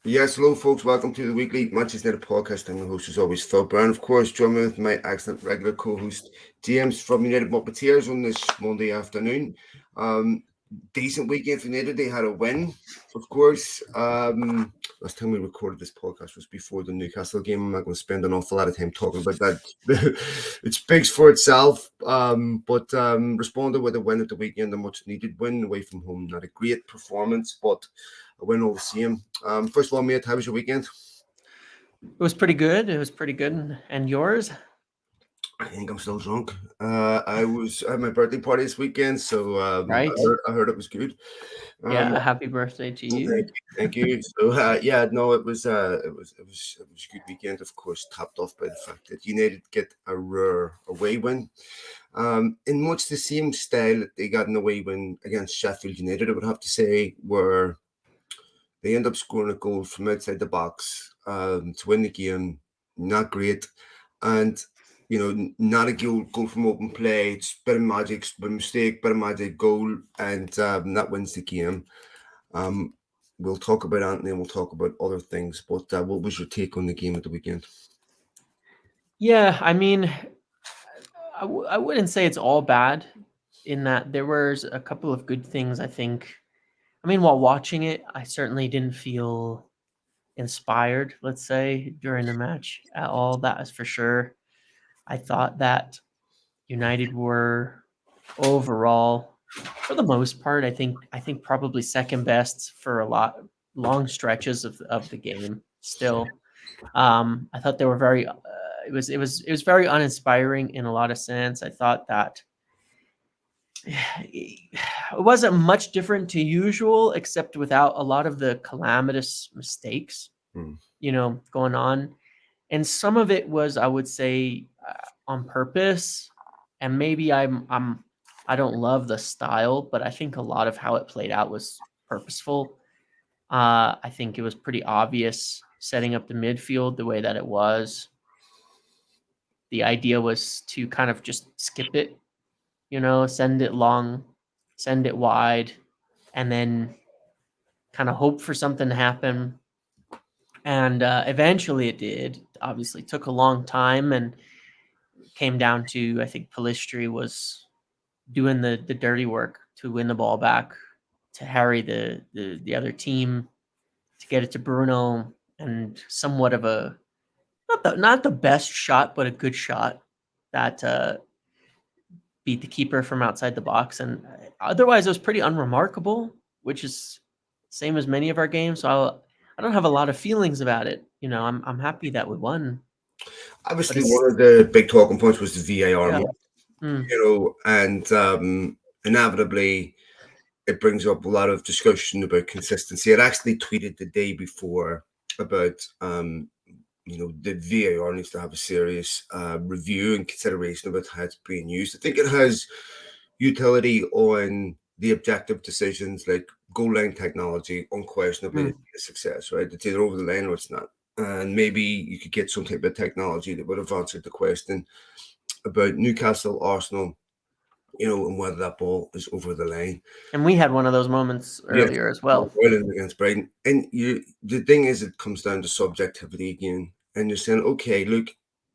Yes, hello, folks. Welcome to the weekly Manchester United podcast. I'm your host, as always, Phil Brown. Of course, join me with my excellent regular co-host, James from United Muppetiers on this Monday afternoon. Um, Decent weekend for United. They had a win, of course. Last time we recorded this podcast was before the Newcastle game. I'm not going to spend an awful lot of time talking about that. It speaks for itself. But responded with a win at the weekend, a much needed win away from home. Not a great performance, but a win all the same. First of all, mate, how was your weekend? It was pretty good. It was pretty good. And yours? I think I'm still drunk. I had my birthday party this weekend, so Right. I heard it was good. Um, Yeah. Happy birthday to thank you. you, thank you. So yeah, no, it was a good weekend. Of course, topped off by the fact that United get a rare away win. In much the same style that they got an away win against Sheffield United, I would have to say, where they end up scoring a goal from outside the box to win the game. Not great, and not a goal from open play. It's a bit of magic, bit of mistake, bit of magic goal, and that wins the game. Um, we'll talk about Anthony and we'll talk about other things. But what was your take on the game at the weekend? Yeah. I mean, I wouldn't say it's all bad in that there was a couple of good things, I think. I mean, while watching it, I certainly didn't feel inspired, let's say, during the match at all. That is for sure. I thought that United were overall, for the most part, I think probably second best for a lot long stretches of the game. Still, I thought they were very. It was very uninspiring in a lot of sense. I thought that it wasn't much different to usual, except without a lot of the calamitous mistakes, Hmm. going on. And some of it was, I would say, on purpose. And maybe I don't love the style, but I think a lot of how it played out was purposeful. I think it was pretty obvious setting up the midfield the way that it was. The idea was to kind of just skip it, send it long, send it wide, and then kind of hope for something to happen. And eventually it did. Obviously, took a long time and came down to, I think Palistri was doing the dirty work to win the ball back, to harry the other team, to get it to Bruno, and somewhat of a not the best shot, but a good shot that beat the keeper from outside the box. And otherwise, it was pretty unremarkable, which is same as many of our games. So I don't have a lot of feelings about it. I'm happy that we won, but Obviously, it's one of the big talking points was the VAR, yeah. Mm, and inevitably it brings up a lot of discussion about consistency. I'd actually tweeted the day before about the VAR needs to have a serious review and consideration about how it's being used. I think it has utility on the objective decisions like goal line technology, unquestionably mm. a success, right? It's either over the line or it's not. And maybe you could get some type of technology that would have answered the question about Newcastle, Arsenal, and whether that ball is over the line. And we had one of those moments Yes, earlier as well. Ireland against Brighton. And the thing is, it comes down to subjectivity again. And you're saying, okay, look,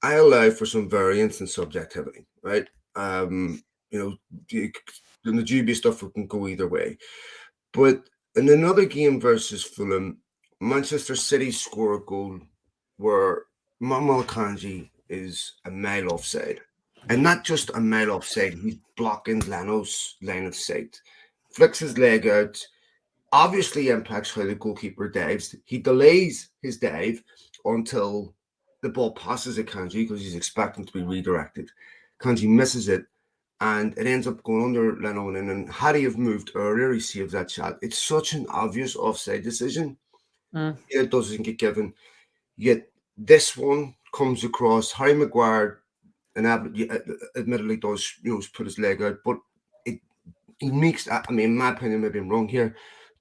I allow for some variance in subjectivity, right? You know, the, the dubious stuff can go either way. But in another game versus Fulham, Manchester City score a goal where Mamal Kanji is a mile offside. And not just a mile offside, he's blocking Lano's line of sight. Flicks his leg out, obviously impacts how the goalkeeper dives. He delays his dive until the ball passes at Kanji because he's expecting to be redirected. Kanji misses it and it ends up going under Lennon. And had he have moved earlier, he saves that shot. It's such an obvious offside decision. Mm. It doesn't get given. Yet this one comes across Harry Maguire and admittedly does put his leg out, but it he makes. I mean, in my opinion, maybe I'm wrong here,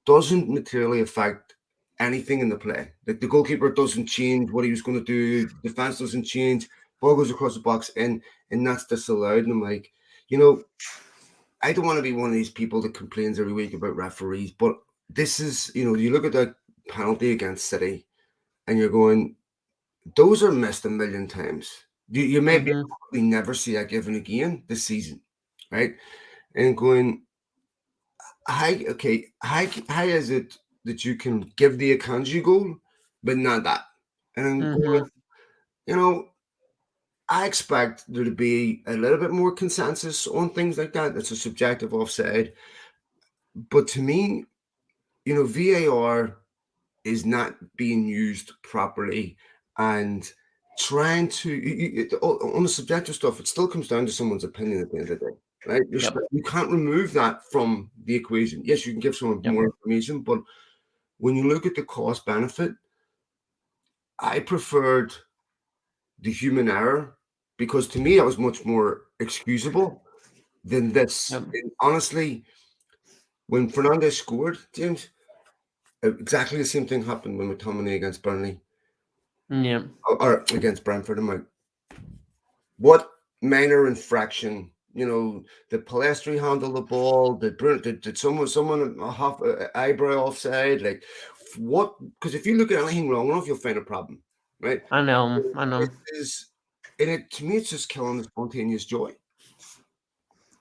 doesn't materially affect anything in the play. Like the goalkeeper doesn't change what he was going to do, defense doesn't change, ball goes across the box, and that's disallowed. And I'm like, you know, I don't want to be one of these people that complains every week about referees, but this is, you look at that. penalty against City, and you're going, those are missed a million times. You may be Mm-hmm. probably never see that given again this season, right? And going, how is it that you can give the Akanji goal, but not that? And I'm going, Mm-hmm. you know, I expect there to be a little bit more consensus on things like that. It's a subjective offside. But to me, VAR is not being used properly, and trying to on the subjective stuff, it still comes down to someone's opinion at the end of the day, right? Yep. You can't remove that from the equation. Yes, you can give someone Yep. more information, but when you look at the cost benefit, I preferred the human error, because to me that was much more excusable than this. Yep. And honestly, when Fernandez scored, James, exactly the same thing happened when McTominay against Burnley, Yep. or against Brentford. I'm like, what minor infraction? Did Palestri handle the ball? Did someone a half eyebrow offside? Like, what? Because if you look at anything wrong enough, you'll find a problem, right? I know. I know. It is, and to me, it's just killing the spontaneous joy.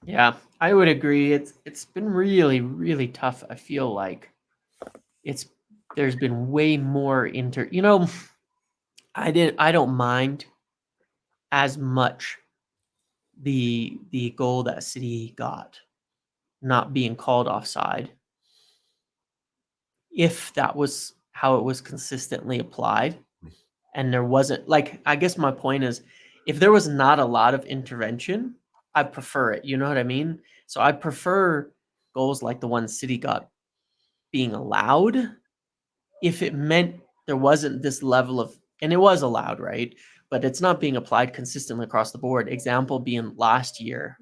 Yeah, I would agree. It's been really, really tough. I feel like it's there's been way more I don't mind as much the goal that City got not being called offside if that was how it was consistently applied, and there wasn't, like, I guess my point is, if there was not a lot of intervention, I prefer it. You know what I mean? So I prefer goals like the one City got being allowed if it meant there wasn't this level of, and it was allowed, right? But it's not being applied consistently across the board. Example being last year,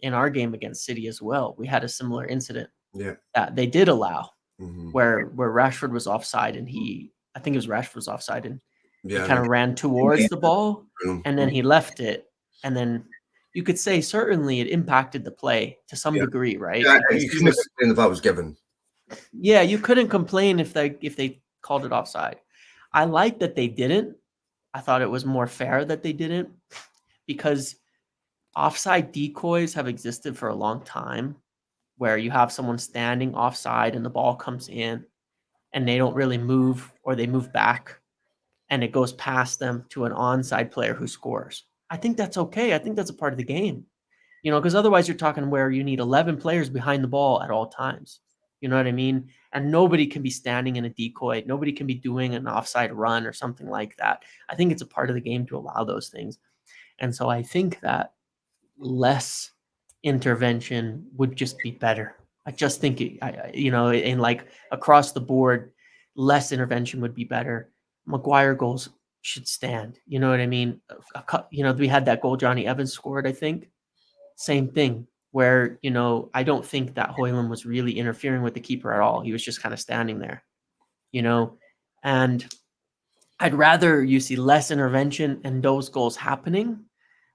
in our game against City as well, we had a similar incident Yeah. that they did allow, Mm-hmm. where Rashford was offside, and I think it was Rashford was offside, and he Yeah. kind of ran towards the ball, and then he left it, and then you could say certainly it impacted the play to some Yeah. degree, right? Yeah. Because You he couldn't was, explain if that was given. yeah, you couldn't complain if they called it offside. I like that they didn't. I thought it was more fair that they didn't, because offside decoys have existed for a long time, where you have someone standing offside and the ball comes in and they don't really move, or they move back and it goes past them to an onside player who scores. I think that's okay. I think that's a part of the game. Because otherwise you're talking where you need 11 players behind the ball at all times. You know what I mean? And nobody can be standing in a decoy. Nobody can be doing an offside run or something like that. I think it's a part of the game to allow those things. And so I think that less intervention would just be better. I just think, in like across the board, less intervention would be better. Maguire goals should stand. You know what I mean? We had that goal Johnny Evans scored, I think. Same thing, where, I don't think that Hoyland was really interfering with the keeper at all. He was just kind of standing there, and I'd rather you see less intervention and those goals happening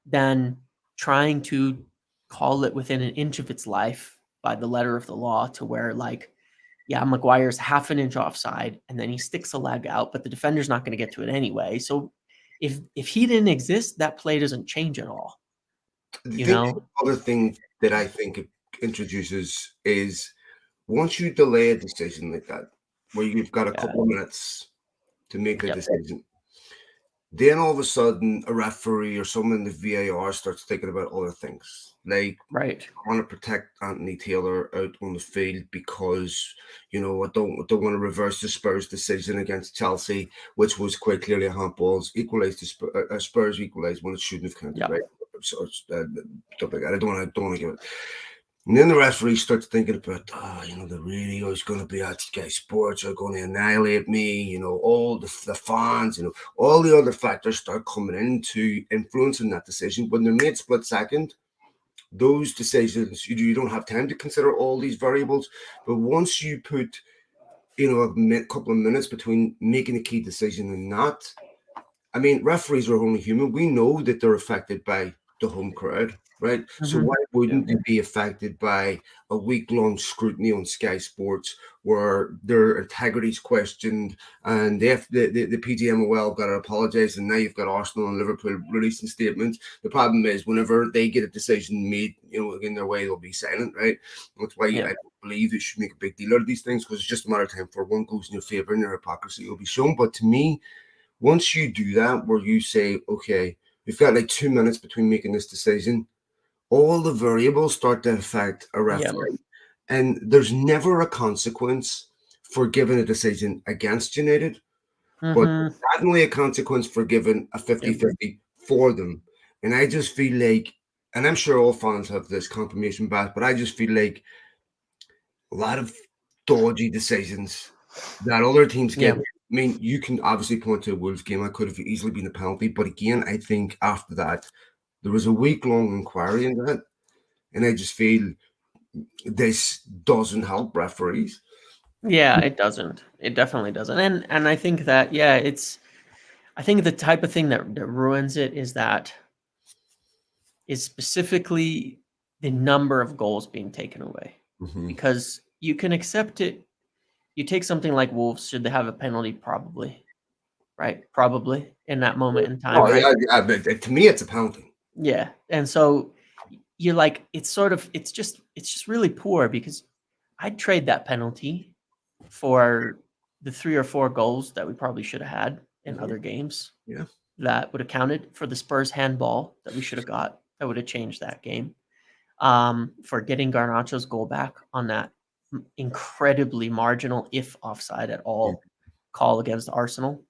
than trying to call it within an inch of its life by the letter of the law, to where, like, yeah, Maguire's half an inch offside and then he sticks a leg out, but the defender's not going to get to it anyway. So if he didn't exist, that play doesn't change at all. The other thing that I think it introduces is, once you delay a decision like that, where you've got a Yeah. couple of minutes to make the Yep. decision, then all of a sudden a referee or someone in the VAR starts thinking about other things. Like, Right. I want to protect Anthony Taylor out on the field because, I don't want to reverse the Spurs decision against Chelsea, which was quite clearly a handball. Equalised Spurs equalised when it shouldn't have counted, Yep. right? So stuff like that. I don't want to give it. And then the referee starts thinking about, the radio is going to be at Sky Sports, are going to annihilate me, all the fans, all the other factors start coming into influencing that decision. When they're made split second, those decisions, you don't have time to consider all these variables. But once you put, a couple of minutes between making a key decision and not, I mean, referees are only human. We know that they're affected by the home crowd. right? So Mm-hmm. why Yeah. wouldn't they be affected by a week-long scrutiny on Sky Sports where their integrity is questioned and the PGMOL got to apologise, and now you've got Arsenal and Liverpool releasing statements. The problem is whenever they get a decision made, in their way, they'll be silent, right? That's why Yeah. I don't believe they should make a big deal out of these things, because it's just a matter of time for one goes in your favour and your hypocrisy will be shown. But to me, once you do that, where you say, okay, we've got like 2 minutes between making this decision, all the variables start to affect a Yeah. referee. And there's never a consequence for giving a decision against United, but Mm-hmm. certainly a consequence for giving a Yep. 50-50 for them. And I just feel like, and I'm sure all fans have this confirmation bias, but I just feel like a lot of dodgy decisions that other teams get. Yeah. I mean, you can obviously point to a Wolves game. I could have easily been a penalty, but again, I think after that, there was a week-long inquiry into it, and I just feel this doesn't help referees. Yeah, it doesn't. It definitely doesn't. And I think that, yeah, I think the type of thing that ruins it is specifically the number of goals being taken away. Mm-hmm. Because you can accept it. You take something like Wolves, should they have a penalty? Probably, right? Probably in that moment in time, Oh right? yeah, but to me, it's a penalty. Yeah. And so you're like, it's just really poor, because I'd trade that penalty for the 3 or 4 goals that we probably should have had in Mm-hmm. other games Yeah. that would have counted, for the Spurs handball that we should have got that would have changed that game. For getting Garnacho's goal back on that incredibly marginal, if offside at all, call against Arsenal,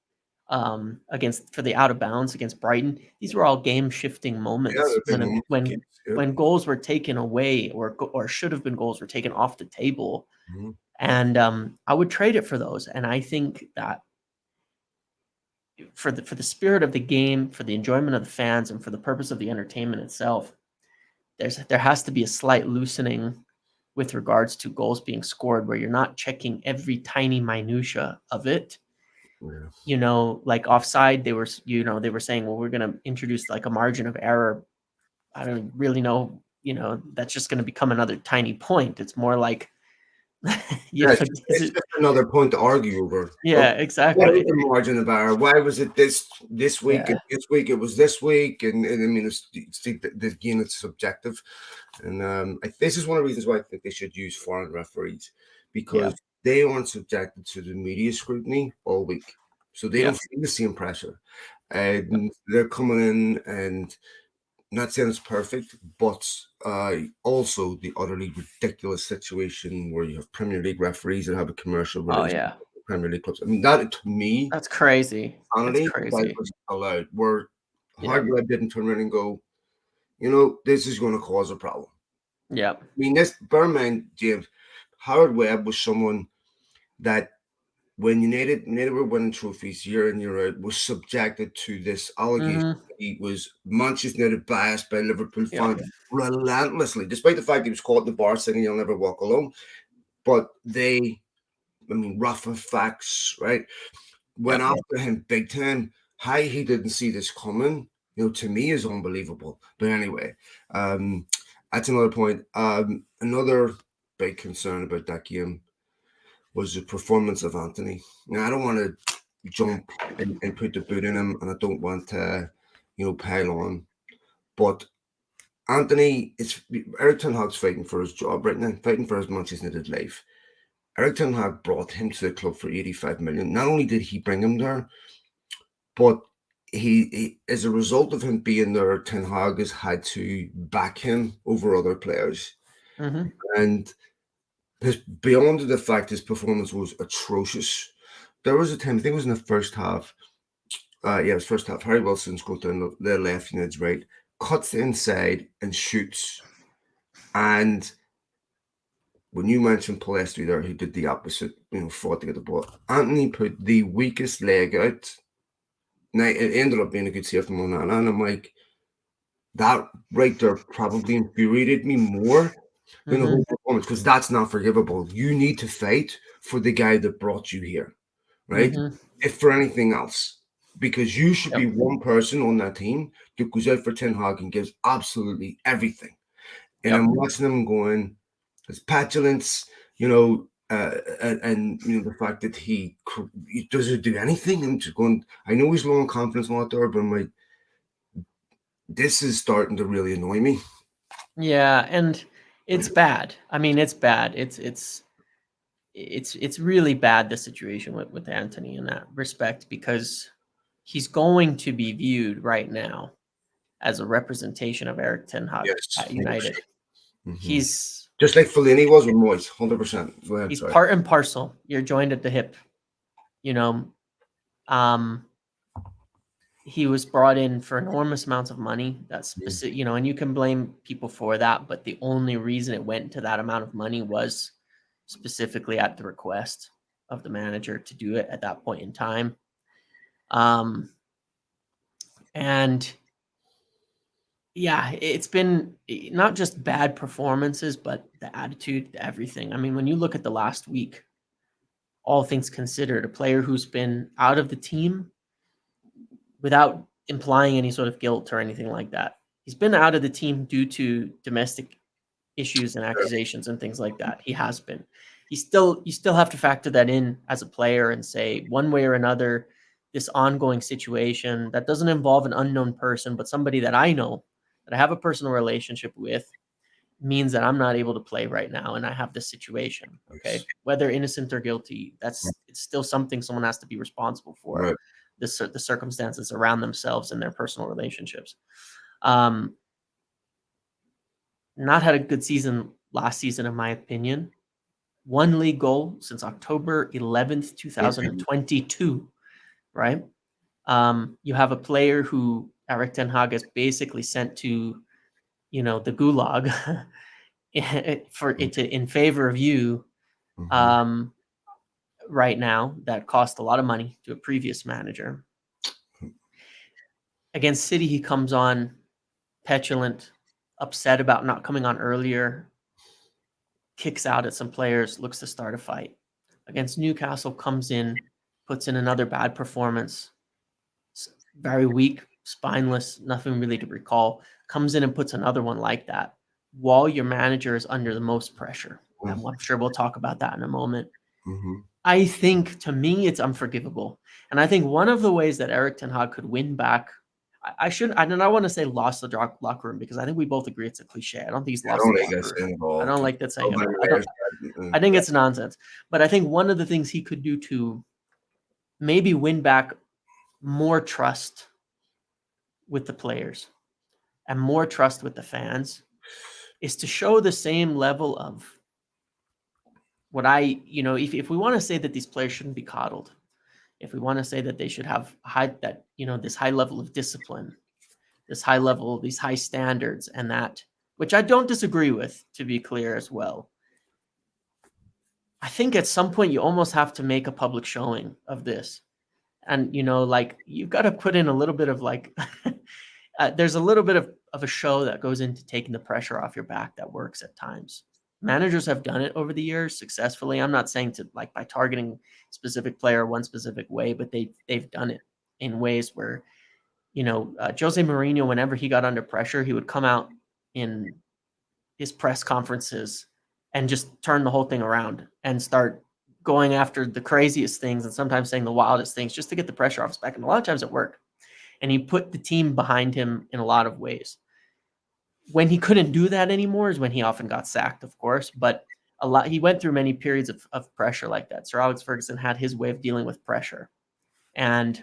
against for the out of bounds against Brighton. These were all game shifting Yeah, moments they're big when moments in games. Yeah. when goals were taken away, or should have been goals were taken off the table. Mm-hmm. And I would trade it for those. And I think that for the spirit of the game, for the enjoyment of the fans, and for the purpose of the entertainment itself, there has to be a slight loosening with regards to goals being scored, where you're not checking every tiny minutia of it. Yeah. Like offside, they were saying, well, we're going to introduce like a margin of error. I don't really know, that's just going to become another tiny point. It's more like, Yeah, it's just, is it's it? just another point to argue over. Yeah, What is exactly. the margin of error? Why was it this week Yeah. and this week it was this week? And I mean, again, it's subjective. And this is one of the reasons why I think they should use foreign referees, Yeah. because they aren't subjected to the media scrutiny all week. So they Yeah. don't feel the same pressure. And they're coming in, and not saying it's perfect, but also the utterly ridiculous situation where you have Premier League referees that have a commercial Oh relationship yeah. with Premier League clubs. I mean, that to me, That's crazy. That's honestly, that crazy. was allowed. Where Yeah. Hard Web didn't turn around and go, this is going to cause a problem. Yeah. I mean, bear in mind, James, Howard Webb was someone that when United were winning trophies year in, year out, was subjected to this allegation Mm-hmm. that he was Manchester United biased by Liverpool Yeah. fans relentlessly, despite the fact he was caught in the bar singing "You'll Never Walk Alone." But rough facts, right? Went Yep. after him big time. How he didn't see this coming, to me is unbelievable. But anyway, that's another point. Another big concern about that game was the performance of Anthony. Now, I don't want to jump and put the boot in him, and I don't want to, pile on. But Anthony, Eric Ten Hag's fighting for his job right now, fighting for his Manchester United life. Eric Ten Hag brought him to the club for 85 million. Not only did he bring him there, but he as a result of him being there, Ten Hag has had to back him over other players. Mm-hmm. And beyond the fact his performance was atrocious, there was a time, I think it was in the first half. It was first half. Harry Wilson's goes down the left, United's right, cuts inside and shoots. And when you mentioned Palestri there, he did the opposite, fought to get the ball. Anthony put the weakest leg out. Now, it ended up being a good save from Onana, and I'm like, that right there probably infuriated me more than the Mm-hmm. whole performance, because that's not forgivable. You need to fight for the guy that brought you here, right? Mm-hmm. If for anything else. because you should be Yep. one person on that team that goes out for Ten Hag and gives absolutely everything. And Yep. I'm watching him going, his petulance, you know, and you know the fact that he doesn't do anything. I'm just going. I know he's low on confidence and all that, but I'm like, this is starting to really annoy me. Yeah, and it's bad. I mean, it's bad. It's really bad, the situation with Anthony in that respect, because he's going to be viewed right now as a representation of Eric Ten Hag Yes, at 100%. United. Mm-hmm. He's Just like Fellaini was with Moyes, 100%. Go ahead, he's sorry. part and parcel. You're joined at the hip. You know, um, he was brought in for enormous amounts of money. That's specific, and you can blame people for that, but the only reason it went to that amount of money was specifically at the request of the manager to do it at that point in time. Um, and yeah, it's been not just bad performances, but the attitude, everything. I mean, when you look at the last week, all things considered, a player who's been out of the team without implying any sort of guilt or anything like that. He's been out of the team due to domestic issues and accusations and things like that. He has been. You still have to factor that in as a player and say, one way or another, this ongoing situation that doesn't involve an unknown person, but somebody that I know, that I have a personal relationship with, means that I'm not able to play right now and I have this situation. Okay. Yes. Whether innocent or guilty, it's still something someone has to be responsible for. Right. The circumstances around themselves and their personal relationships. Um, not had a good season last season, in my opinion. One league goal since October 11th, 2022, right? You have a player who Eric Ten Hag has basically sent to, the gulag for it to in favor of you, Mm-hmm. um, right now, that cost a lot of money to a previous manager. Against City, he comes on petulant, upset about not coming on earlier, kicks out at some players, looks to start a fight. Against Newcastle, comes in, puts in another bad performance, very weak, spineless, nothing really to recall. Comes in and puts another one like that while your manager is under the most pressure. And I'm sure we'll talk about that in a moment. Mm-hmm. I think, to me, it's unforgivable. And I think one of the ways that Eric Ten Hag could win back, I do not want to say lost the locker room, because I think we both agree it's a cliche. I don't think he's I lost don't the think locker that's room. I don't involved. like that saying at Nobody all. wears I think that. it's nonsense. But I think one of the things he could do to maybe win back more trust with the players and more trust with the fans is to show the same level of what if we want to say that these players shouldn't be coddled, if we want to say that they should have this high level of discipline, these high standards, and that, which I don't disagree with, to be clear as well. I think at some point you almost have to make a public showing of this. And, like, you've got to put in a little bit of like, there's a little bit of a show that goes into taking the pressure off your back that works at times. Managers have done it over the years successfully. I'm not saying to, like, by targeting specific player one specific way, but they've done it in ways where, Jose Mourinho, whenever he got under pressure, he would come out in his press conferences and just turn the whole thing around and start going after the craziest things and sometimes saying the wildest things just to get the pressure off his back. And a lot of times it worked. And he put the team behind him in a lot of ways. When he couldn't do that anymore is when he often got sacked, of course, but he went through many periods of pressure like that. Sir Alex Ferguson had his way of dealing with pressure. And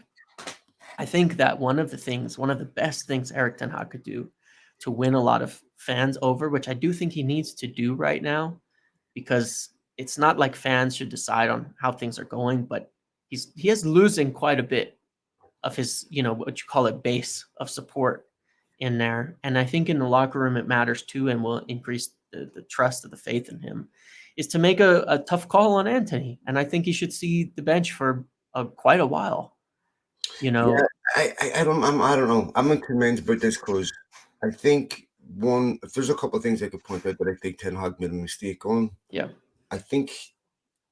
I think that one of the best things Eric Ten Hag could do to win a lot of fans over, which I do think he needs to do right now, because it's not like fans should decide on how things are going, but he is losing quite a bit of his, what you call it, base of support in there. And I think in the locker room it matters too, and will increase the trust of the faith in him, is to make a tough call on Anthony. And I think he should see the bench for quite a while. Yeah, I don't know. I'm in two minds about this because I think one, if there's a couple of things I could point out that I think Ten Hag made a mistake on, Yeah. I think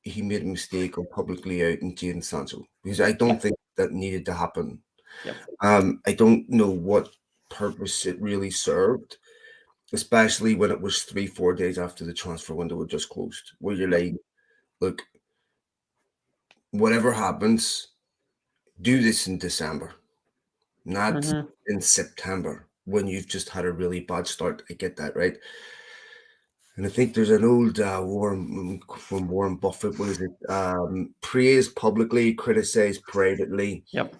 he made a mistake on publicly out in Jadon Sancho because I don't think that needed to happen. Yep. I don't know what purpose it really served, especially when it was 3, 4 days after the transfer window had just closed, where you're Yep. like, look, whatever happens, do this in December, not Mm-hmm. in September when you've just had a really bad start. I get that, right? And I think there's an old Warren from Warren Buffett. What is it? Praise publicly, criticize privately. Yep.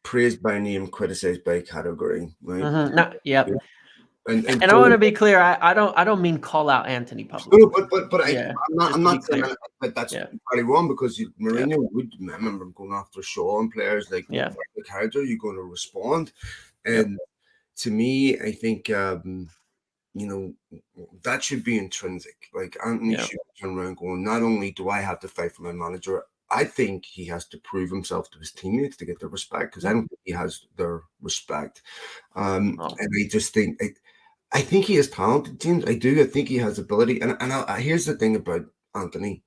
Praised by name, criticized by category, right? Mm-hmm. No, Yeah. yep. And And I want don't. to be clear. I don't mean call out Anthony No, publicly. but Yeah. I'm Just to be not saying clear. that that's Yeah. entirely wrong because Yeah. Mourinho would. I remember him going after Shaw and players like, look, Yeah. the character, you're going to respond. Yep. And to me, I think you know, that should be intrinsic. Like Anthony Yeah. should turn around going, not only do I have to fight for my manager, I think he has to prove himself to his teammates to get their respect because I Yep. don't think he has their respect. Oh. And I just think I think he is talented, James. I do. I think he has ability. And here's the thing about Anthony.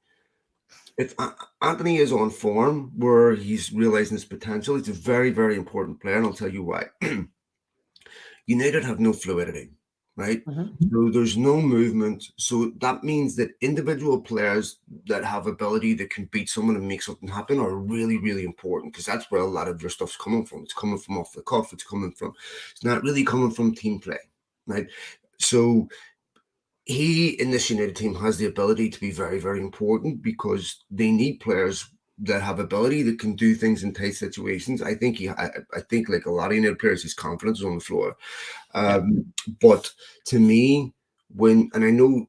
If Anthony is on form where he's realizing his potential, he's a very, very important player, and I'll tell you why. United have no fluidity, right? Mm-hmm. So there's no movement. So that means that individual players that have ability that can beat someone and make something happen are really, really important because that's where a lot of your stuff's coming from. It's coming from off the cuff. It's not really coming from team play, right? So he in this United team has the ability to be very, very important because they need players that have ability that can do things in tight situations. I think like a lot of United players, his confidence is on the floor. Yep. But to me, and I know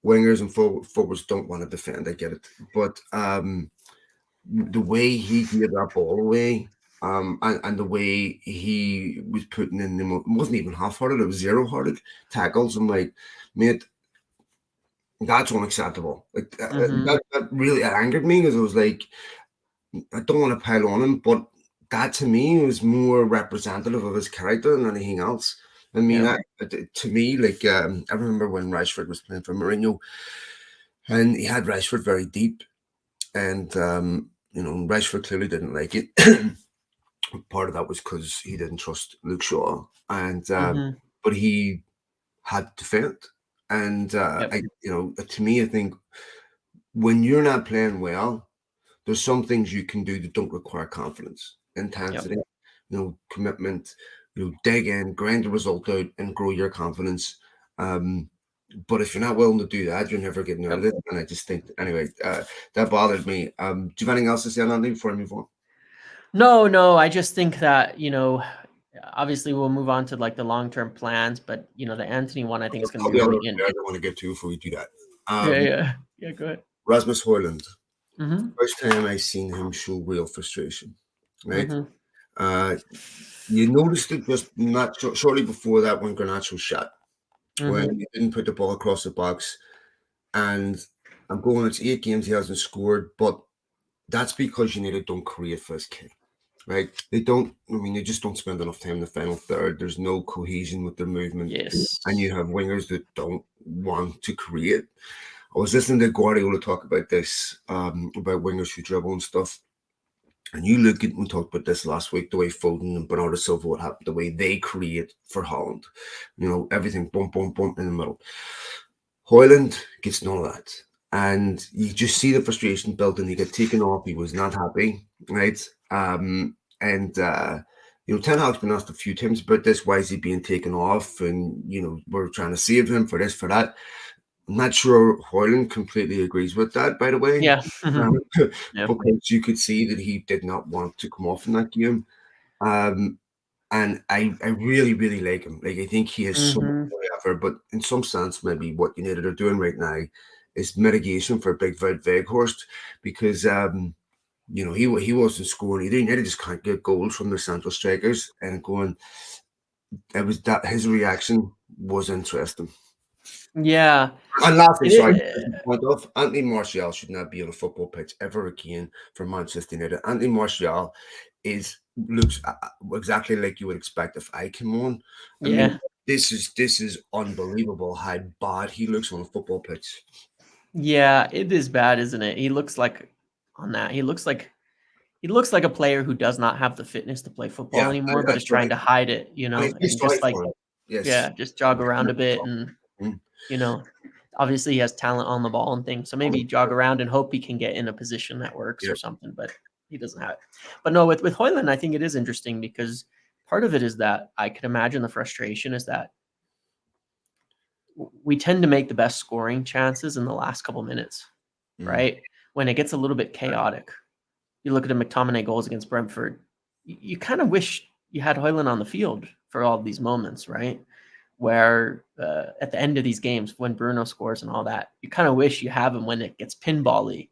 wingers and forwards don't want to defend, I get it. But the way he gave that ball away, and the way he was putting in them, it wasn't even half-hearted, it was zero-hearted tackles. I'm like, mate, that's unacceptable. Like Mm-hmm. that really angered me because I was like, I don't want to pile on him, but that to me was more representative of his character than anything else. I mean, Yep. to me, like I remember when Rashford was playing for Mourinho, and he had Rashford very deep, and Rashford clearly didn't like it. Part of that was because he didn't trust Luke Shaw, and Mm-hmm. but he had to defend, and Yep. to me, I think when you're not playing well, there's some things you can do that don't require confidence, Yep. intensity, commitment. Dig in, grind the result out, and grow your confidence. Um, but if you're not willing to do that, you're never getting out of Yep. it. And I just think, anyway, that bothered me. Do you have anything else to say on that before I move on? No, no. I just think that obviously we'll move on to like the long-term plans, but the Anthony one I think is going to All be the other really players I want to get to before we do that. Yeah. Yeah. Yeah. Go ahead. Rasmus Højlund. Mm-hmm. First time I seen him show real frustration, right? Mm-hmm. Uh, you noticed it just not shortly before that when Garnacho shot, when Mm-hmm. he didn't put the ball across the box. And I'm going, it's 8 games he hasn't scored, but that's because United don't create for his kid, right? They just don't spend enough time in the final third. There's no cohesion with their movement. And Yes. you have wingers that don't want to create. I was listening to Guardiola talk about this, about wingers who dribble and stuff. And you look at, we talked about this last week, the way Foden and Bernardo Silva, what happened, the way they create for Holland. Everything boom, boom, boom in the middle. Hoyland gets none of that. And you just see the frustration building. He got taken off. He was not happy, right? And Ten Hag's been asked a few times about this. Why is he being taken off? And we're trying to save him for this, for that. I'm not sure Hoyland completely agrees with that, by the way, Yeah. Mm-hmm. Yeah. because you could see that he did not want to come off in that game. Um, and I really, really like him. Like, I think he has so much Mm-hmm. more effort, but in some sense, maybe what United are doing right now is mitigation for Big Wout Weghorst because, he wasn't scoring either. United just can't get goals from their central strikers and going, it was that his reaction was interesting. Yeah. And lastly, It sorry, is. point off, Anthony Martial should not be on a football pitch ever again for Manchester United. Anthony Martial looks exactly like you would expect if I came on. I mean, Yeah. this is unbelievable how bad he looks on a football pitch. Yeah. It is bad, isn't it? He looks like on that. He looks like he looks like a player who does not have the fitness to play football Yeah, anymore, but is that's trying right. to hide it, And it and feels just right like, for him. yeah, Yes. just jog around a bit and, Mm. you know, obviously he has talent on the ball and things. So maybe jog around and hope he can get in a position that works Yeah. or something, but he doesn't have it. But no, with Højlund, I think it is interesting because part of it is that I could imagine the frustration is that we tend to make the best scoring chances in the last couple minutes, Mm. right? When it gets a little bit chaotic. You look at the McTominay goals against Brentford, you kind of wish you had Højlund on the field for all of these moments, right? Where at the end of these games, when Bruno scores and all that, you kind of wish you have him when it gets pinball-y,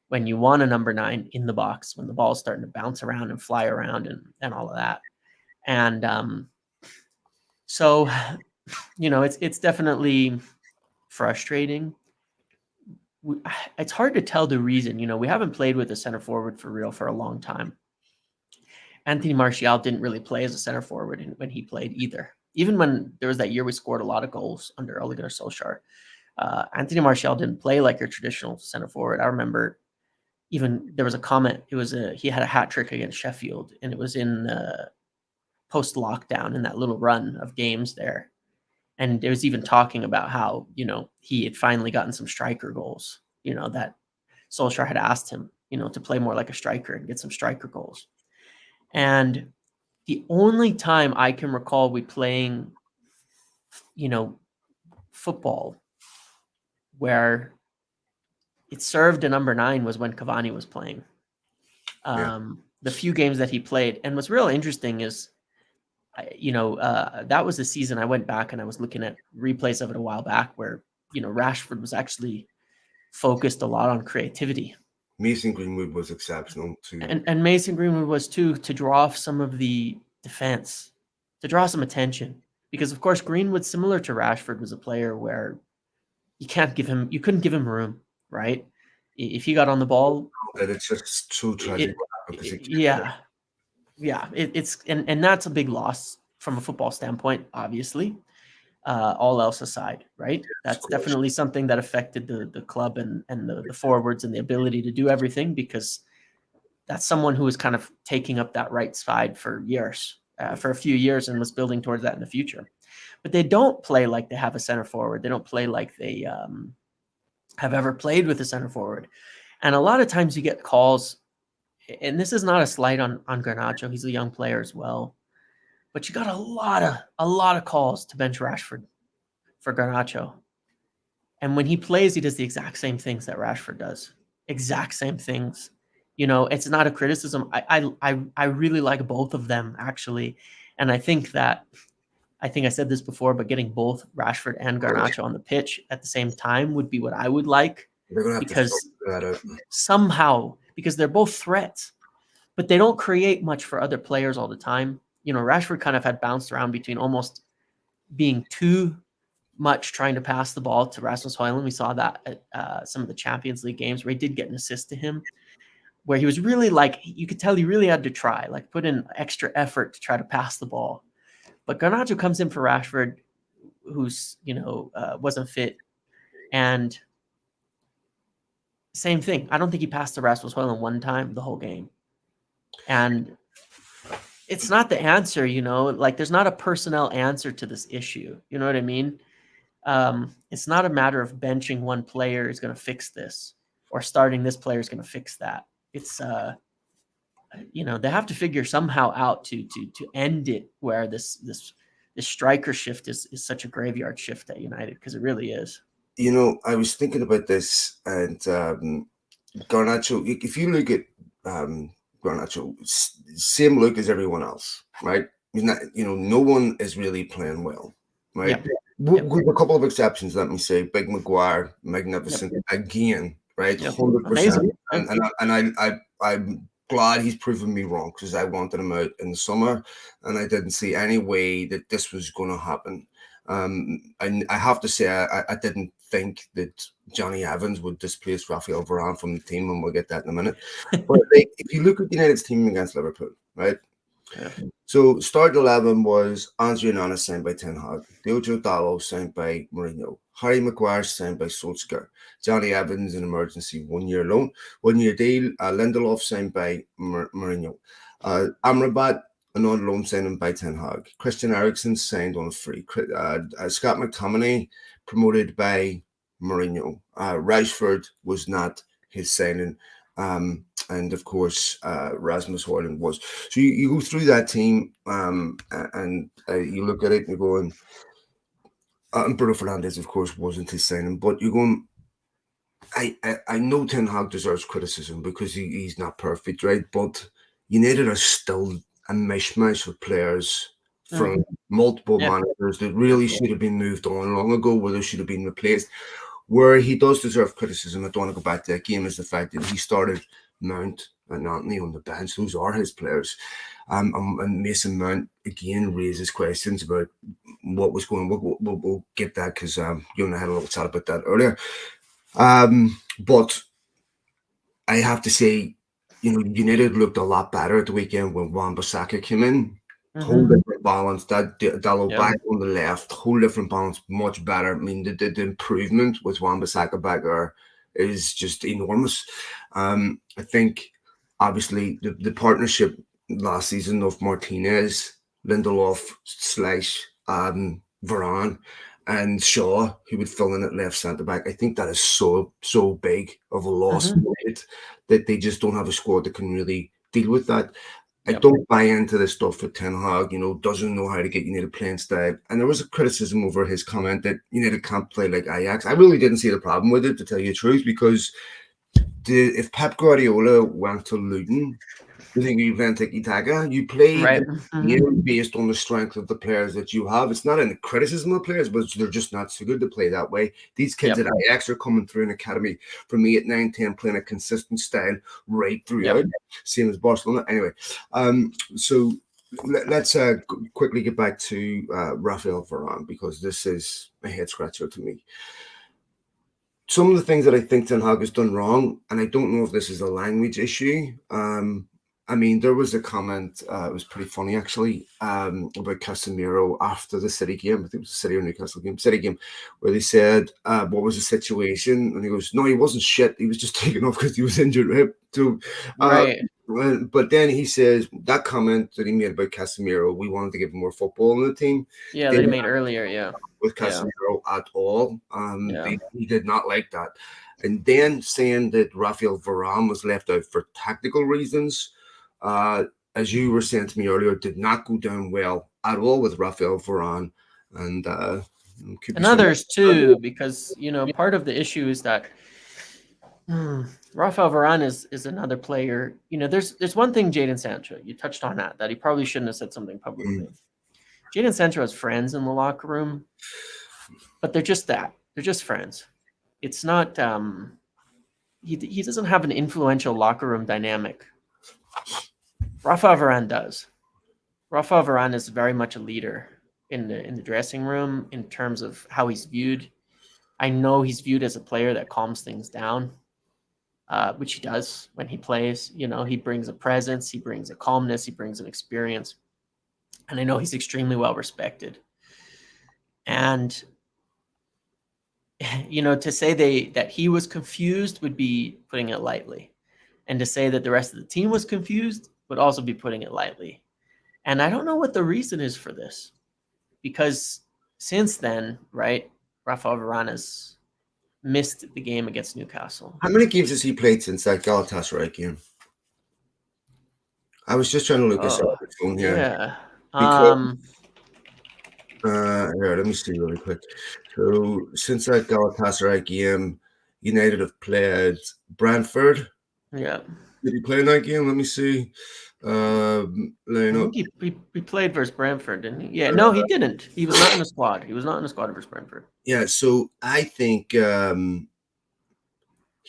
when you want a number 9 in the box, when the ball's starting to bounce around and fly around and all of that. And so, it's definitely frustrating. It's hard to tell the reason. We haven't played with a center forward for real for a long time. Anthony Martial didn't really play as a center forward when he played either. Even when there was that year we scored a lot of goals under Ole Gunnar Solskjaer, Anthony Martial didn't play like a traditional center forward. I remember even there was a comment. He had a hat trick against Sheffield, and it was in post lockdown in that little run of games there. And it was even talking about how he had finally gotten some striker goals. That Solskjaer had asked him to play more like a striker and get some striker goals. And the only time I can recall we playing, football where it served a number 9 was when Cavani was playing. Yeah. The few games that he played, and what's real interesting is, that was the season I went back and I was looking at replays of it a while back where, Rashford was actually focused a lot on creativity. Mason Greenwood was exceptional too. And Mason Greenwood was too, to draw off some of the defense, to draw some attention. Because of course Greenwood, similar to Rashford, was a player where you couldn't give him room, right? If he got on the ball, That it's just so tragic because yeah, it's and that's a big loss from a football standpoint, obviously. All else aside, right? of That's course. definitely something that affected the club and the forwards and the ability to do everything, because that's someone who was kind of taking up that right side for years, for a few years, and was building towards that in the future. But they don't play like they have a center forward. They don't play like they have ever played with a center forward. And a lot of times you get calls, and this is not a slight on Garnacho. He's a young player as well. But you got a lot of calls to bench Rashford for Garnacho. And when he plays, he does the exact same things that Rashford does. Exact same things. It's not a criticism. I really like both of them, actually. And I think I said this before, but getting both Rashford and Garnacho on the pitch at the same time would be what I would like, They're gonna have to because figure that out. somehow, because they're both threats, but they don't create much for other players all the time. Rashford kind of had bounced around between almost being too much trying to pass the ball to Rasmus Højlund. We saw that at some of the Champions League games where he did get an assist to him, where he was really you could tell he really had to try, put in extra effort to try to pass the ball. But Garnacho comes in for Rashford, who's, wasn't fit. And same thing. I don't think he passed to Rasmus Højlund one time the whole game. And it's not the answer, there's not a personnel answer to this issue. You know what I mean? It's not a matter of benching one player is going to fix this, or starting this player is going to fix that. It's they have to figure somehow out to end it, where this striker shift is such a graveyard shift at United, because it really is. I was thinking about this, and Garnacho. If you look at Garnacho, same look as everyone else, right? He's not, no one is really playing well, right? Yep. With a couple of exceptions, let me say. Big Maguire, magnificent again, right? Yep. 100%. Amazing. I'm glad he's proven me wrong, because I wanted him out in the summer, and I didn't see any way that this was going to happen. I have to say, I didn't think that Johnny Evans would displace Raphael Varane from the team, and we'll get that in a minute. But if you look at United's team against Liverpool, right? Yeah. So start 11 was Andre Onana signed by Ten Hag, Diogo Dalot signed by Mourinho, Harry Maguire signed by Solskjaer. Johnny Evans, an emergency 1 year loan, 1 year deal. Lindelof signed by Mourinho. Amrabat, a non-loan signing by Ten Hag. Christian Eriksen signed on a free. Scott McTominay promoted by Mourinho. Rashford was not his signing. And of course, Rasmus Højlund was. So you go through that team and you look at it and you're going, and Bruno Fernandes, of course, wasn't his signing, but you're going, I know Ten Hag deserves criticism because he's not perfect, right? But United are still a mishmash of players from multiple Yeah. managers that really should have been moved on long ago, where they should have been replaced. Where he does deserve criticism, I don't want to go back to that game, is the fact that he started Mount and Anthony on the bench. Those are his players. And Mason Mount, again, raises questions about what was going on. We'll get that because you and I had a little chat about that earlier. But I have to say, United looked a lot better at the weekend when Wan-Bissaka came in. Whole different balance. That Dallo back on the left, whole different balance, much better. I mean, the improvement with Wan-Bissaka back there is just enormous. I think, obviously, the partnership last season of Martinez, Lindelof / Varane, and Shaw, who would fill in at left centre back. I think that is so big of a loss that they just don't have a squad that can really deal with that. I don't buy into this stuff with Ten Hag, doesn't know how to get United playing style. And there was a criticism over his comment that United can't play like Ajax. I really didn't see the problem with it, to tell you the truth, because if Pep Guardiola went to Luton, you think you went to Itaga, you play the game based on the strength of the players that you have. It's not in the criticism of players, but they're just not so good to play that way. These kids at Ajax are coming through an academy from 8, 9, 10, playing a consistent style right throughout, same as Barcelona. Anyway, so let's quickly get back to Rafael Varane, because this is a head scratcher to me. Some of the things that I think Ten Hag has done wrong, and I don't know if this is a language issue. I mean, there was a comment, it was pretty funny actually, about Casemiro after the City game. I think it was the City or Newcastle game, City game, where they said, what was the situation? And he goes, no, he wasn't shit. He was just taken off because he was injured. Right? So, but then he says that comment that he made about Casemiro, we wanted to give him more football in the team. Yeah, that he made earlier, with Casemiro at all. He did not like that. And then saying that Rafael Varane was left out for tactical reasons, as you were saying to me earlier, did not go down well at all with Rafael Varane. And others too, because, part of the issue is that Rafael Varane is another player. There's one thing, Jadon Sancho, you touched on that he probably shouldn't have said something publicly. Jadon Sancho has friends in the locker room, but they're just that. They're just friends. It's not, he doesn't have an influential locker room dynamic. Rafael Varane does. Rafael Varane is very much a leader in the dressing room in terms of how he's viewed. I know he's viewed as a player that calms things down, which he does when he plays. He brings a presence, he brings a calmness, he brings an experience. And I know he's extremely well respected. And, to say that he was confused would be putting it lightly. And to say that the rest of the team was confused would also be putting it lightly. And I don't know what the reason is for this. Because since then, right, Rafael Varane has missed the game against Newcastle. How many games has he played since that Galatasaray game? I was just trying to look this up on the phone here. Yeah. Here, let me see really quick. So since that Galatasaray game, United have played Brentford. Yeah. Did he play in that game? Let me see. I think he played versus Brentford, didn't he? Yeah, no, he didn't. He was not in the squad. He was not in the squad versus Brentford. Yeah, so I think he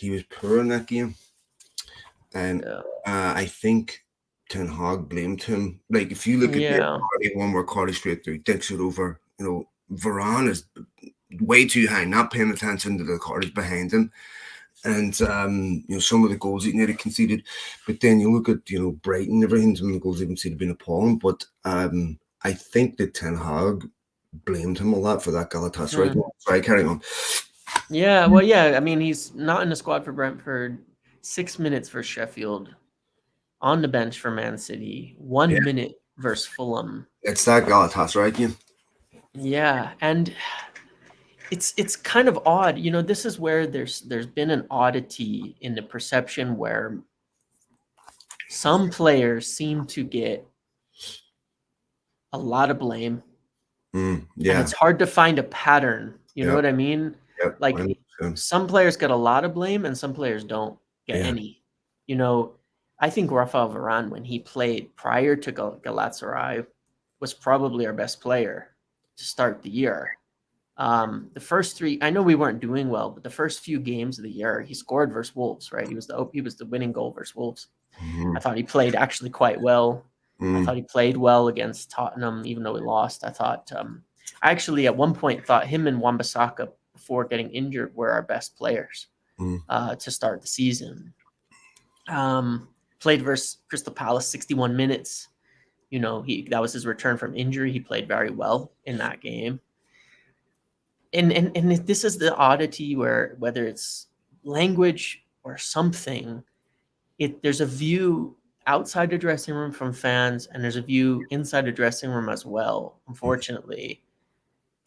was poor in that game. And I think Ten Hag blamed him. Like, if you look at the one where Carly straight through, dicks it over, Varane is way too high, not paying attention to the cards behind him. And, some of the goals that United conceded. But then you look at, Brighton, everything, some of the goals they've conceded have been appalling. But I think that Ten Hag blamed him a lot for that Galatasaray. Hmm. Sorry, carrying on. Yeah, well, yeah. I mean, he's not in the squad for Brentford. 6 minutes for Sheffield. On the bench for Man City. 1 minute versus Fulham. It's that Galatasaray game. Yeah, and it's kind of odd. This is where there's been an oddity in the perception where some players seem to get a lot of blame, and Yeah. it's hard to find a pattern. You know Yeah. what I mean? Yep. Like some players get a lot of blame and some players don't get Yeah. any. I think Rafael Varane, when he played prior to Galatasaray, was probably our best player to start the year. The first three, I know we weren't doing well, but the first few games of the year, he scored versus Wolves, right? He was the winning goal versus Wolves. I thought he played actually quite well. I thought he played well against Tottenham, even though we lost. I thought, I actually at one point thought him and Wan-Bissaka before getting injured were our best players to start the season. Played versus Crystal Palace 61 minutes. That was his return from injury. He played very well in that game. And this is the oddity where whether it's language or something, there's a view outside the dressing room from fans, and there's a view inside the dressing room as well, unfortunately,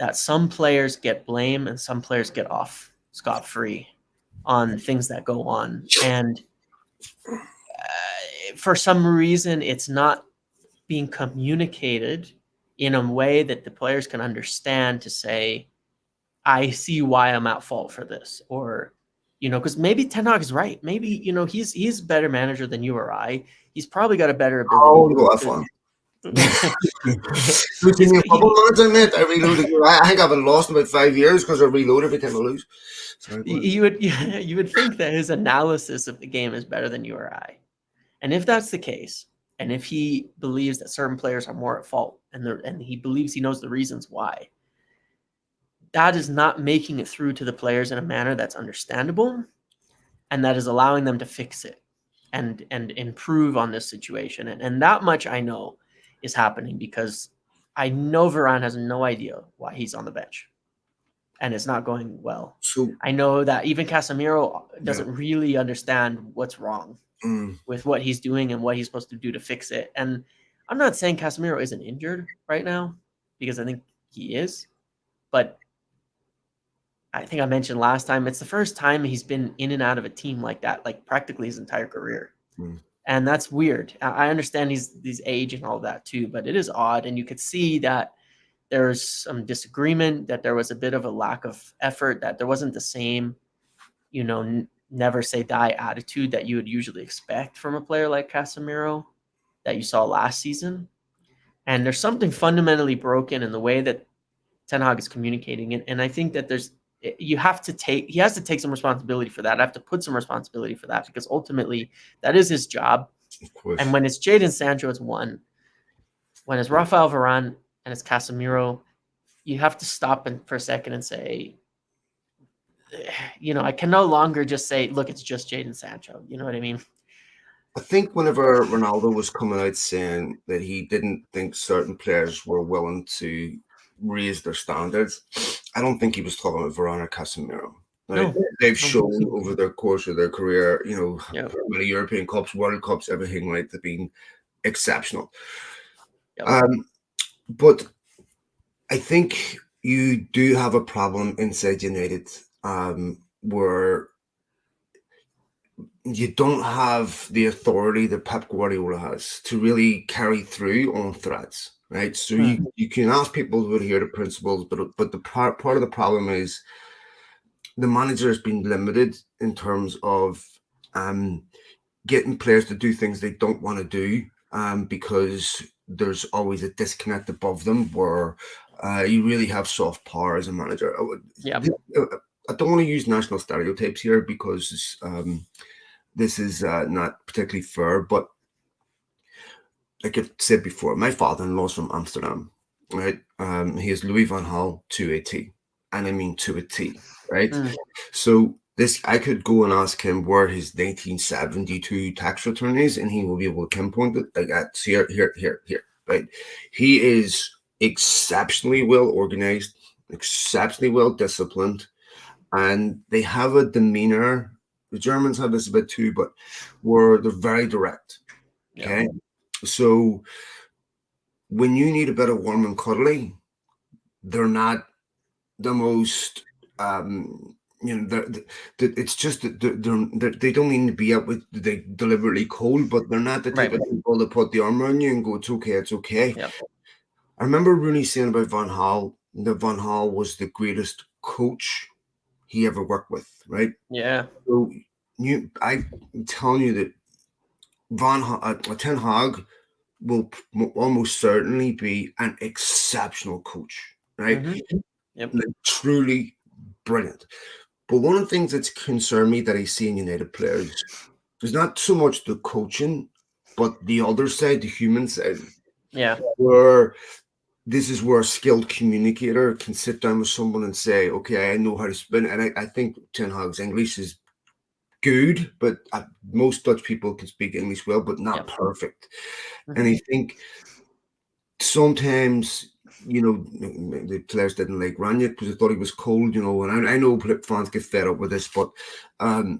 that some players get blame and some players get off scot-free on things that go on. And for some reason, it's not being communicated in a way that the players can understand to say, I see why I'm at fault for this. Or, because maybe Ten Hag is right. Maybe, he's a better manager than you or I. He's probably got a better ability. Oh, go have fun. Football manager, mate. I reload. I think I've been lost in about 5 years because I reload every time I lose. You would think that his analysis of the game is better than you or I. And if that's the case, and if he believes that certain players are more at fault, and he believes he knows the reasons why, that is not making it through to the players in a manner that's understandable, and that is allowing them to fix it and improve on this situation. And that much I know is happening because I know Varane has no idea why he's on the bench, and it's not going well. So I know that even Casemiro doesn't really understand what's wrong with what he's doing and what he's supposed to do to fix it. And I'm not saying Casemiro isn't injured right now, because I think he is, but I think I mentioned last time, it's the first time he's been in and out of a team like that, like practically his entire career. And that's weird. I understand he's age and all that too, but it is odd. And you could see that there's some disagreement, that there was a bit of a lack of effort, that there wasn't the same, never say die attitude that you would usually expect from a player like Casemiro that you saw last season. And there's something fundamentally broken in the way that Ten Hag is communicating. And I think that he has to take some responsibility for that. I have to put some responsibility for that, because ultimately that is his job. Of course. And when it's Jadon Sancho, it's one. When it's Rafael Varane and it's Casemiro, you have to stop for a second and say, I can no longer just say, look, it's just Jadon Sancho. You know what I mean? I think whenever Ronaldo was coming out saying that he didn't think certain players were willing to raise their standards, I don't think he was talking about Varane or Casemiro. Right? No, they've shown over the course of their career, many European Cups, World Cups, everything, right, they've been exceptional. But I think you do have a problem inside United where you don't have the authority that Pep Guardiola has to really carry through on threats, right? So you can ask people to adhere to principles, but the part of the problem is the manager has been limited in terms of getting players to do things they don't want to do because there's always a disconnect above them where you really have soft power as a manager. I don't want to use national stereotypes here because this is not particularly fair, but like I've said before, my father-in-law's from Amsterdam, right? He is Louis van Gaal to a T, and I mean to a T, right? So I could go and ask him where his 1972 tax return is, and he will be able to pinpoint it. Like that's here, right? He is exceptionally well organized, exceptionally well disciplined, and they have a demeanor. The Germans have this a bit too, but where they're very direct. Yeah. Okay, so when you need a bit of warm and cuddly, they're not the most. It's just that they don't need to be up with they deliberately cold, but they're not the type Right. of people that put the arm around you and go, "It's okay, it's okay." Yeah. I remember Rooney saying about Van Gaal that Van Gaal was the greatest coach he ever worked with, right? Yeah. So I'm telling you that Ten Hag will almost certainly be an exceptional coach, right? Mm-hmm. Yep. Like, truly brilliant. But one of the things that's concerned me that I see in United players is not so much the coaching, but the other side, the human side, Yeah. where this is where a skilled communicator can sit down with someone and say, okay, I know how to spin. And I think Ten Hag's English is good, but most Dutch people can speak English well, but not perfect. And I think sometimes, the players didn't like Ranić because they thought he was cold, and I know fans get fed up with this, but I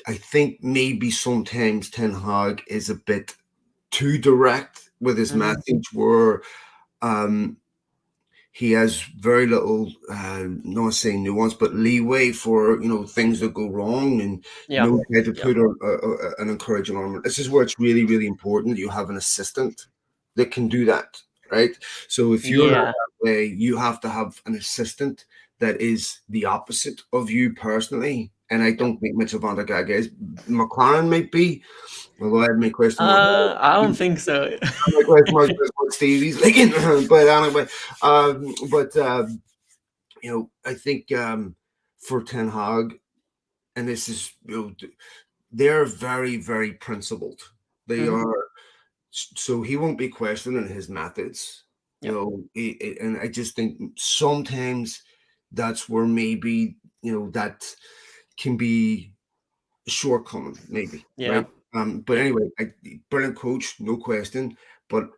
think maybe sometimes Ten Hag is a bit too direct with his message, where he has very little, not saying nuance, but leeway for things that go wrong, and try to put an encouraging arm. This is where it's really, really important that you have an assistant that can do that, right? So if you're not that way, you have to have an assistant that is the opposite of you personally. And I don't think Mitchell van der Gaag is. McLaren might be, although I had my question mark. I don't think so. My question mark is what Stevie's like, but anyway, I think for Ten Hag, and this is they're very, very principled. They are, so he won't be questioning his methods. And I just think sometimes that's where maybe that can be a shortcoming, maybe, right? But anyway, brilliant coach, no question. But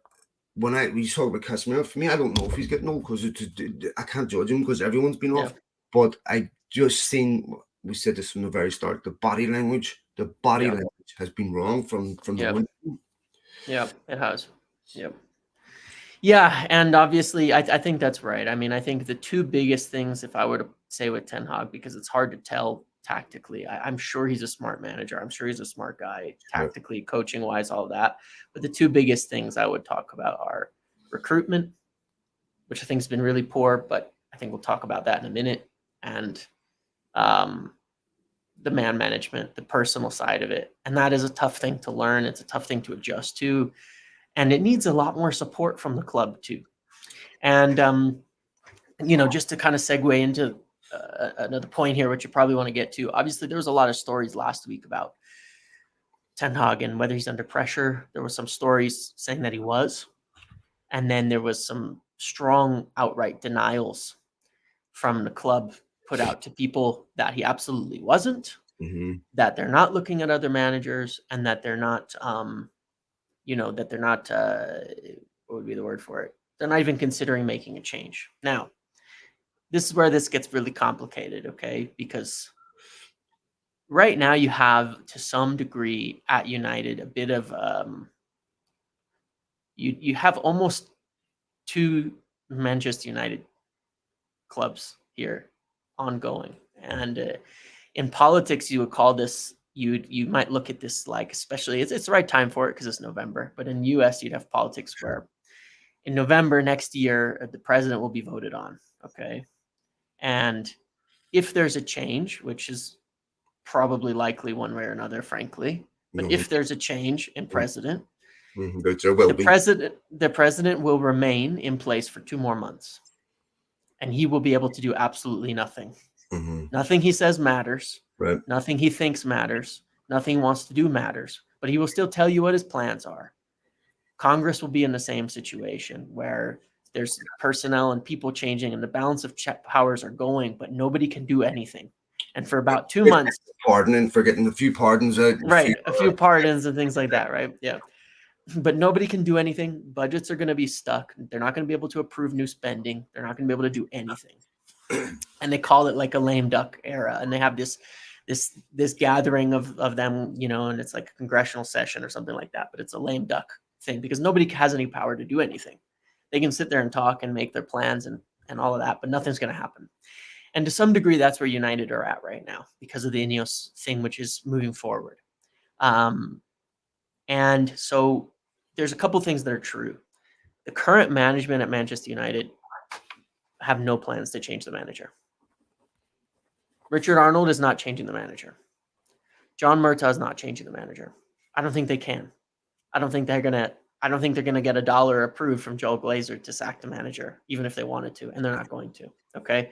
when we talk about Casemiro, for me, I don't know if he's getting old because I can't judge him because everyone's been off. But I just seen, we said this from the very start, the body language has been wrong from the one. Yeah, it has. Yep. Yeah, and obviously, I think that's right. I mean, I think the two biggest things, if I were to say with Ten Hag, because it's hard to tell tactically, I'm sure he's a smart manager. I'm sure he's a smart guy, tactically, coaching-wise, all that. But the two biggest things I would talk about are recruitment, which I think has been really poor, but I think we'll talk about that in a minute, and the man management, the personal side of it. And that is a tough thing to learn. It's a tough thing to adjust to. And it needs a lot more support from the club too. And, just to kind of segue into another point here, which you probably want to get to, obviously there was a lot of stories last week about Ten Hag and whether he's under pressure. There were some stories saying that he was, and then there was some strong outright denials from the club put out to people that he absolutely wasn't, that they're not looking at other managers, and that they're not, that they're not, what would be the word for it? They're not even considering making a change. Now, this is where this gets really complicated, okay? Because right now you have, to some degree, at United, a bit of, you have almost two Manchester United clubs here ongoing. And in politics, you would call this, you might look at this like, especially, it's the right time for it because it's November, but in the US, you'd have politics where in November next year, the president will be voted on, okay? And if there's a change, which is probably likely one way or another, frankly, but if there's a change in president, the president will remain in place for 2 more months, and he will be able to do absolutely nothing. Nothing he says matters. Right. Nothing he thinks matters. Nothing he wants to do matters. But he will still tell you what his plans are. Congress will be in the same situation where there's personnel and people changing and the balance of powers are going, but nobody can do anything. And for about 2 months... Pardoning for getting a few pardons out. Right, a few pardons and things like that, right? Yeah. but nobody can do anything. Budgets are going to be stuck. They're not going to be able to approve new spending. They're not going to be able to do anything. And they call it like a lame duck era. And they have this gathering of them, and it's like a congressional session or something like that. But it's a lame duck thing because nobody has any power to do anything. They can sit there and talk and make their plans and all of that, but nothing's going to happen. And to some degree, that's where United are at right now because of the INEOS thing, which is moving forward. And so there's a couple things that are true. The current management at Manchester United have no plans to change the manager. Richard Arnold is not changing the manager. John Murtaugh is not changing the manager. I don't think they can. I don't think they're gonna get $1 approved from Joel Glazer to sack the manager, even if they wanted to, and they're not going to. Okay,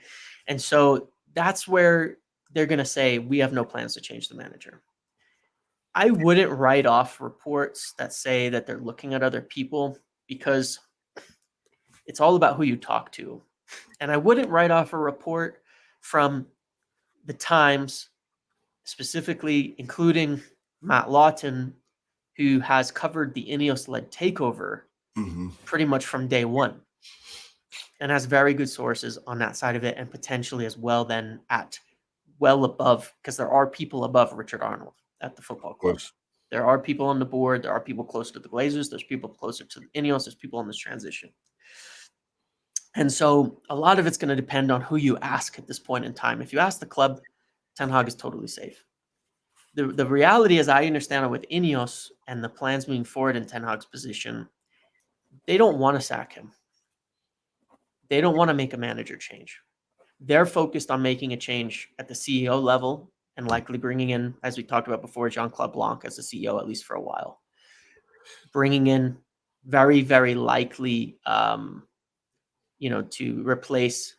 and so that's where they're gonna say we have no plans to change the manager. I wouldn't write off reports that say that they're looking at other people because it's all about who you talk to. And I wouldn't write off a report from the Times, specifically including Matt Lawton, who has covered the INEOS-led takeover pretty much from day one and has very good sources on that side of it and potentially as well then at well above, because there are people above Richard Arnold at the football club. There are people on the board. There are people closer to the Glazers. There's people closer to the INEOS. There's people in this transition. And so a lot of it's going to depend on who you ask at this point in time. If you ask the club, Ten Hag is totally safe. The reality, as I understand it, with INEOS and the plans moving forward in Ten Hag's position, they don't want to sack him. They don't want to make a manager change. They're focused on making a change at the CEO level and likely bringing in, as we talked about before, Jean-Claude Blanc as the CEO, at least for a while. Bringing in very, very likely, to replace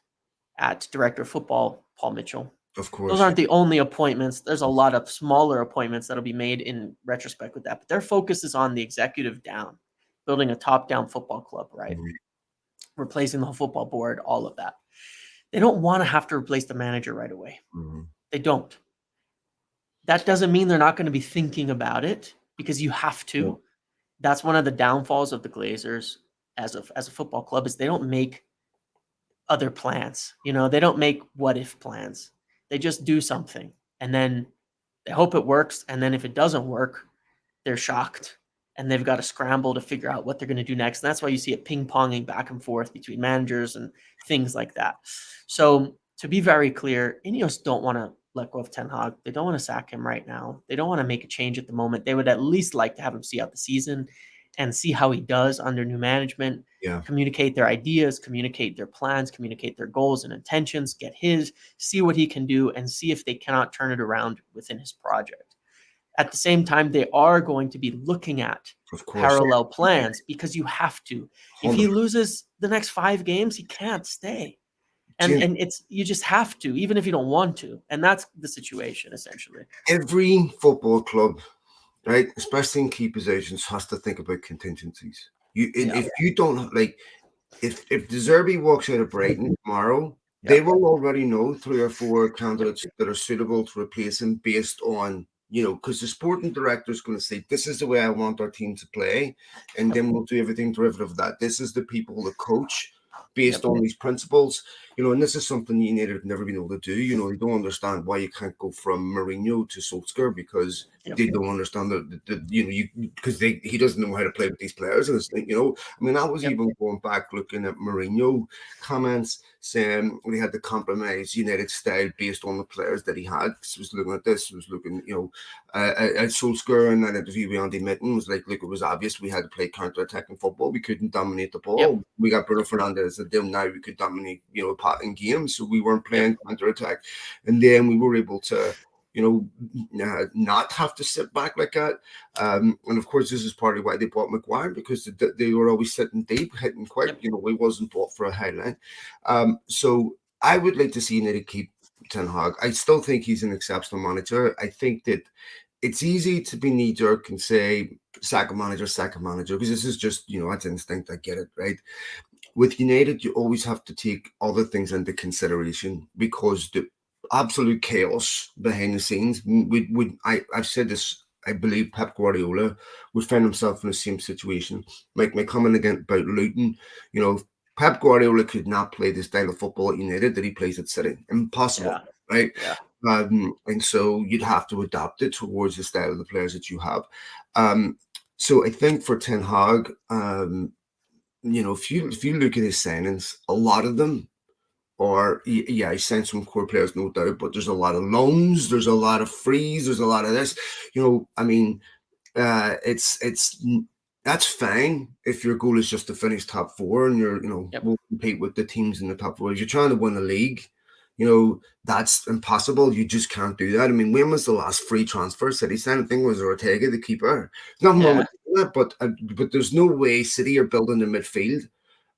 at director of football, Paul Mitchell. Of course. Those aren't the only appointments. There's a lot of smaller appointments that'll be made in retrospect with that. But their focus is on the executive down, building a top-down football club, right? Replacing the whole football board, all of that. They don't want to have to replace the manager right away. They don't. That doesn't mean they're not going to be thinking about it because you have to. No. That's one of the downfalls of the Glazers as a football club is they don't make other plans. They don't make what-if plans. They just do something, and then they hope it works, and then if it doesn't work, they're shocked, and they've got to scramble to figure out what they're going to do next. And that's why you see it ping-ponging back and forth between managers and things like that. So to be very clear, INEOS don't want to let go of Ten Hag. They don't want to sack him right now. They don't want to make a change at the moment. They would at least like to have him see out the season and see how he does under new management, communicate their ideas, communicate their plans, communicate their goals and intentions, see what he can do, and see if they cannot turn it around within his project. At the same time, they are going to be looking at parallel plans because you have to. If he loses the next 5 games, he can't stay. And you just have to, even if you don't want to. And that's the situation, essentially. Every football club, right, especially in key positions, has to think about contingencies. If you don't, like, if De Zerbi walks out of Brighton tomorrow, they will already know 3 or 4 candidates that are suitable to replace him based on, because the sporting director is going to say, this is the way I want our team to play, and then we'll do everything derivative of that. This is the people, the coach, based on these principles, and this is something United have never been able to do. They don't understand why you can't go from Mourinho to Solskjaer because they don't understand because he doesn't know how to play with these players. And I was even going back looking at Mourinho comments saying he had to compromise United style based on the players that he had. So I was looking at this, at Solskjaer, and that interview with Andy Mitten was like, look, it was obvious we had to play counter-attacking football. We couldn't dominate the ball. We got Bruno Fernandes at them now. We could dominate, in games, so we weren't playing counter-attack, and then we were able to not have to sit back like that. And of course, this is partly why they bought Maguire, because they were always sitting deep, hitting quick. He wasn't bought for a high line. So I would like to see United keep Ten Hag. I still think he's an exceptional manager. I think that it's easy to be knee-jerk and say sack a manager, because this is just, that's instinct. I get it, right? With United, you always have to take other things into consideration, because the absolute chaos behind the scenes I've said this I believe Pep Guardiola would find himself in the same situation. Like my comment again about Luton, you know, Pep Guardiola could not play the style of football at United that he plays at City. Impossible, Yeah. right? Yeah. And so you'd have to adapt it towards the style of the players that you have. Um, so I think for Ten Hag, if you look at his signings, a lot of them are yeah, he signed some core players, no doubt, but there's a lot of loans, there's a lot of frees, there's a lot of this. I mean, it's that's fine if your goal is just to finish top four and Yep. will compete with the teams in the top four. If you're trying to win a league, that's impossible. You just can't do that. I mean, when was the last free transfer City signed? I think it was Ortega, the keeper. Nothing wrong Yeah. with that, but there's no way City are building their midfield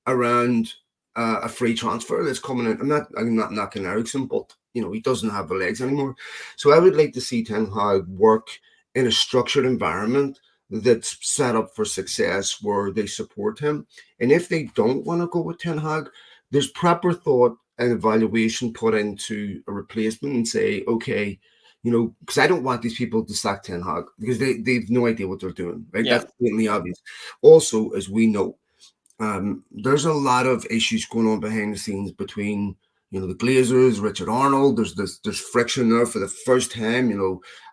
around a free transfer that's coming in. I'm not knocking Ericsson, but he doesn't have the legs anymore. So I would like to see Ten Hag work in a structured environment that's set up for success where they support him. And if they don't want to go with Ten Hag, there's proper thought and evaluation put into a replacement and say, okay, because I don't want these people to sack Ten Hag because they've no idea what they're doing, right? Yeah. That's blatantly obvious. Also, as we know, there's a lot of issues going on behind the scenes between the Glazers, Richard Arnold. There's friction there for the first time.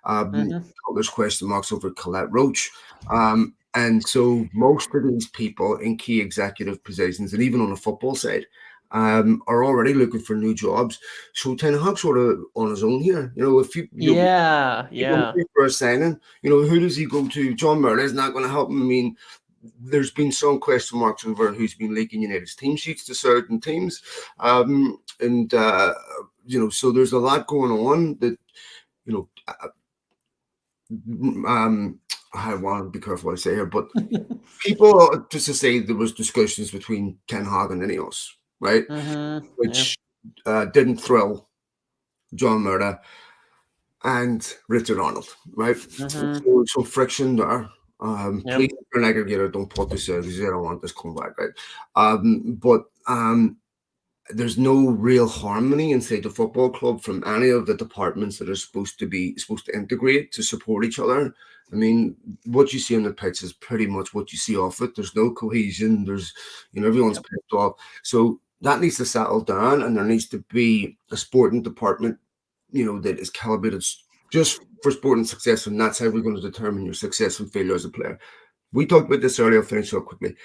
Hmm. There's question marks over Colette Roach, and so most of these people in key executive positions, and even on the football side, are already looking for new jobs. So Ten Hag sort of on his own here. If Yeah. you go Yeah. for a signing, who does he go to? John Murray is not going to help him. I mean, there's been some question marks over who's been leaking United's team sheets to certain teams. And so there's a lot going on that, you know, um, I want to be careful what I say here, but people, just to say there was discussions between Ten Hag and INEOS, right? Hmm. Yeah. Which didn't thrill John Murda and Richard Arnold, right? Hmm. So some friction there. Yep. Please, for an aggregator, don't put this out because I don't want this come back, right? But there's no real harmony inside the football club from any of the departments that are supposed to integrate to support each other. I mean, what you see on the pitch is pretty much what you see off it. There's no cohesion. There's everyone's Yep. pissed off. So that needs to settle down, and there needs to be a sporting department that is calibrated just for sporting success, and that's how we're going to determine your success and failure as a player. We talked about this earlier. I'll finish up quickly.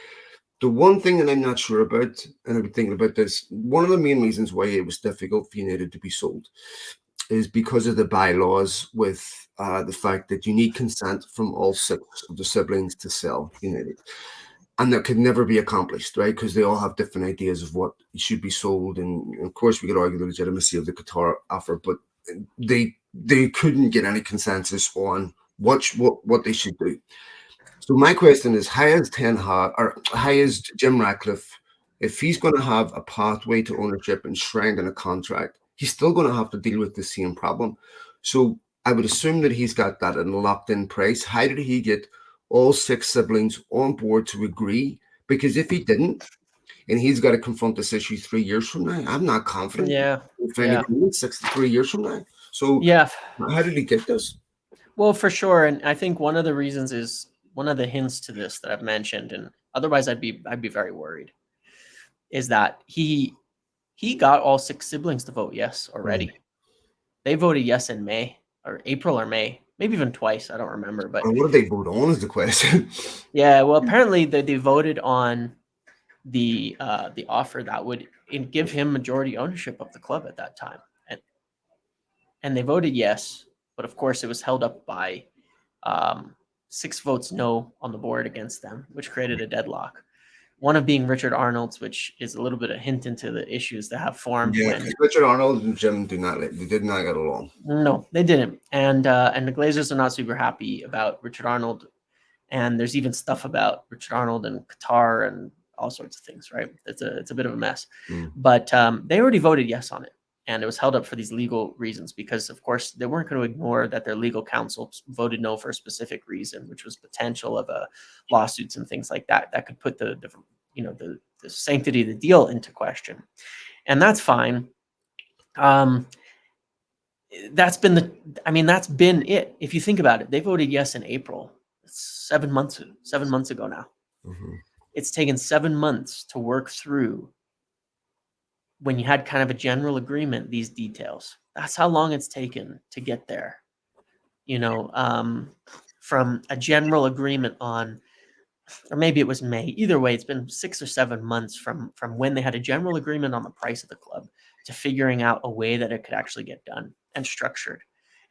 The one thing that I'm not sure about, and I've been thinking about this, one of the main reasons why it was difficult for United to be sold is because of the bylaws with the fact that you need consent from all six of the siblings to sell United. And that could never be accomplished, right? Because they all have different ideas of what should be sold. And of course, we could argue the legitimacy of the Qatar offer, but they couldn't get any consensus on what they should do. So my question is, how is Ten Hag or how is Jim Ratcliffe, if he's going to have a pathway to ownership enshrined in a contract, he's still going to have to deal with the same problem. So I would assume that he's got that in locked in price. How did he get all six siblings on board to agree? Because if he didn't, and he's got to confront this issue 3 years from now, I'm not confident Yeah. we'll find Yeah. agreement 63 years from now. So Yeah. how did he get this? Well, for sure, and I think one of the reasons is one of the hints to this that I've mentioned, and otherwise I'd be very worried, is that he got all six siblings to vote yes Mm. already. They voted yes in May or April or May, maybe even twice. I don't remember, but And what did they vote on is the question. yeah. Well, apparently they voted on the offer that would give him majority ownership of the club at that time, and they voted yes, but of course it was held up by um, 6 votes no on the board against them, which created a deadlock. One of being Richard Arnold's, which is a little bit of hint into the issues that have formed Yeah, when because Richard Arnold and Jim they did not get along. no, they didn't, and the Glazers are not super happy about Richard Arnold, and there's even stuff about Richard Arnold and Qatar and all sorts of things. Right? It's a bit of a mess, Mm. but they already voted yes on it, and it was held up for these legal reasons because, of course, they weren't going to ignore that their legal counsel voted no for a specific reason, which was potential of lawsuits and things like that that could put the sanctity of the deal into question, and that's fine. Um, that's been it. If you think about it, they voted yes in April. It's 7 months ago now. Mm-hmm. It's taken 7 months to work through, when you had kind of a general agreement, these details. That's how long it's taken to get there. From a general agreement on, or maybe it was May. Either way, it's been 6 or 7 months from when they had a general agreement on the price of the club to figuring out a way that it could actually get done and structured.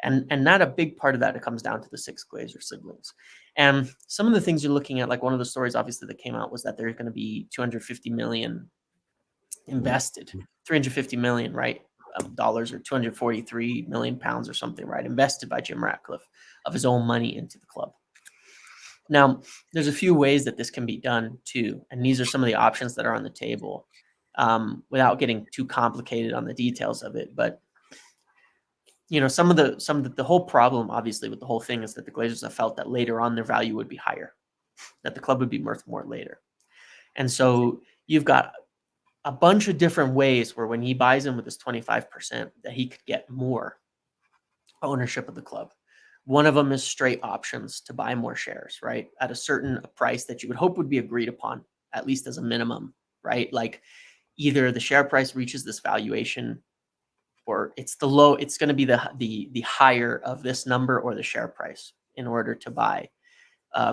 And not a big part of that, it comes down to the 6 Glazer siblings. And some of the things you're looking at, like one of the stories obviously that came out was that there's going to be 250 million invested, 350 million, right? Dollars, or 243 million pounds or something, right? Invested by Jim Ratcliffe of his own money into the club. Now, there's a few ways that this can be done too, and these are some of the options that are on the table, without getting too complicated on the details of it. But some of the whole problem, obviously, with the whole thing is that the Glazers have felt that later on their value would be higher, that the club would be worth more later, and so you've got a bunch of different ways where when he buys in with this 25%, that he could get more ownership of the club. One of them is straight options to buy more shares, right? At a certain price that you would hope would be agreed upon, at least as a minimum, right? Like either the share price reaches this valuation, or it's going to be the higher of this number or the share price in order to buy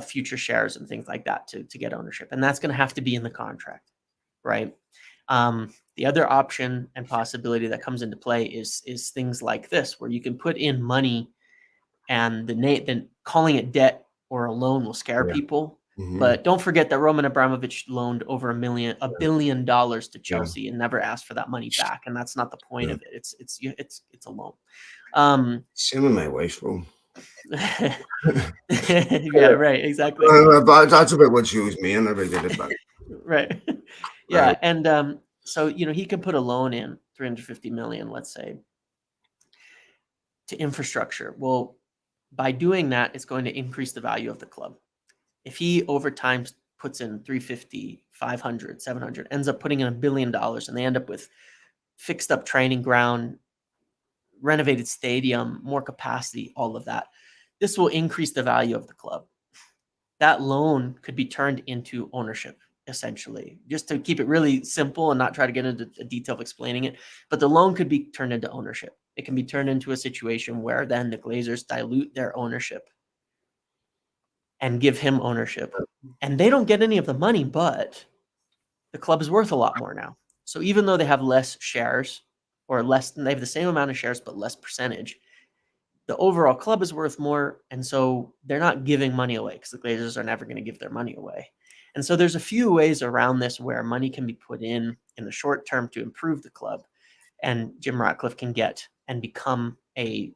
future shares and things like that to get ownership. And that's going to have to be in the contract, right? The other option and possibility that comes into play is things like this, where you can put in money, and then calling it debt or a loan will scare people. Mm-hmm. But don't forget that Roman Abramovich loaned over $1 billion to Chelsea and never asked for that money back, and that's not the point of it. It's a loan. Same with my wife, bro. Yeah, right, exactly. But that's a bit what she was me, and I really did it back. Right. Yeah, and so he can put a loan in 350 million, let's say, to infrastructure. Well, by doing that, it's going to increase the value of the club. If he over time puts in 350, 500, 700, ends up putting in $1 billion, and they end up with fixed up training ground, renovated stadium, more capacity, all of that, this will increase the value of the club. That loan could be turned into ownership, essentially, just to keep it really simple and not try to get into the detail of explaining it. But the loan could be turned into ownership. It can be turned into a situation where then the Glazers dilute their ownership and give him ownership. And they don't get any of the money, but the club is worth a lot more now. So even though they have less shares, or they have the same amount of shares but less percentage, the overall club is worth more, and so they're not giving money away, because the Glazers are never going to give their money away. And so there's a few ways around this where money can be put in the short term to improve the club, and Jim Ratcliffe can get and become a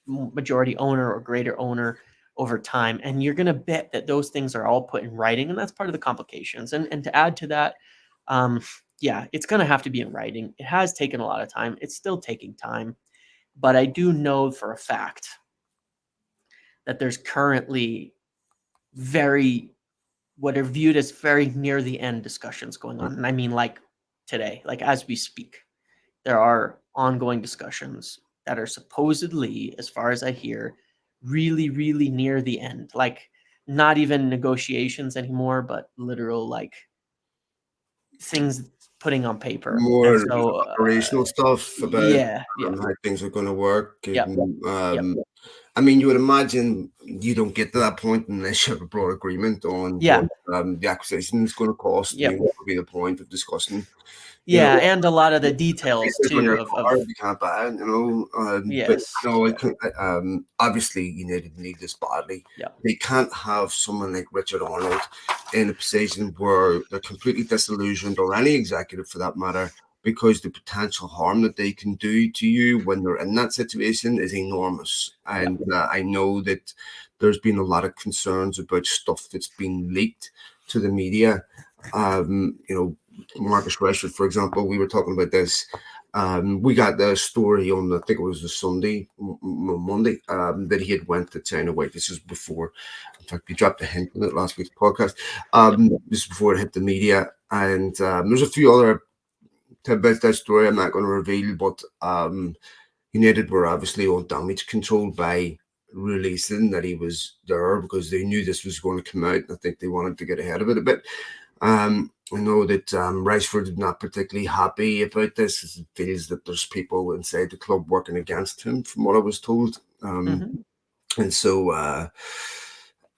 majority owner or greater owner over time. And you're going to bet that those things are all put in writing, and that's part of the complications. And to add to that, yeah, it's going to have to be in writing. It has taken a lot of time. It's still taking time. But I do know for a fact that there's currently what are viewed as very near the end discussions going on. And I mean, like today, like as we speak, there are ongoing discussions that are supposedly, as far as I hear, really, really near the end. Like not even negotiations anymore, but literal like things putting on paper. More And so, operational stuff about yeah. how things are going to work. Yep. And, I mean, you would imagine you don't get to that point unless you have a broad agreement on what the acquisition is going to cost. Yep. What would be the point of discussing? Yeah, and a lot of the details too of you can't buy it, yes. But no, obviously United need this badly. Yeah. They can't have someone like Richard Arnold in a position where they're completely disillusioned, or any executive for that matter, because the potential harm that they can do to you when they're in that situation is enormous. And I know that there's been a lot of concerns about stuff that's been leaked to the media. Marcus Rashford, for example, we were talking about this. We got the story on, I think it was a Monday, that he had went to China. Wait, this is before. In fact, we dropped a hint on it last week's podcast. This is before it hit the media, and there's a few other tidbits that story I'm not going to reveal, but United were obviously on damage control by releasing that he was there because they knew this was going to come out. I think they wanted to get ahead of it a bit. I know that Rashford is not particularly happy about this. He feels that there's people inside the club working against him, from what I was told. Mm-hmm. And so,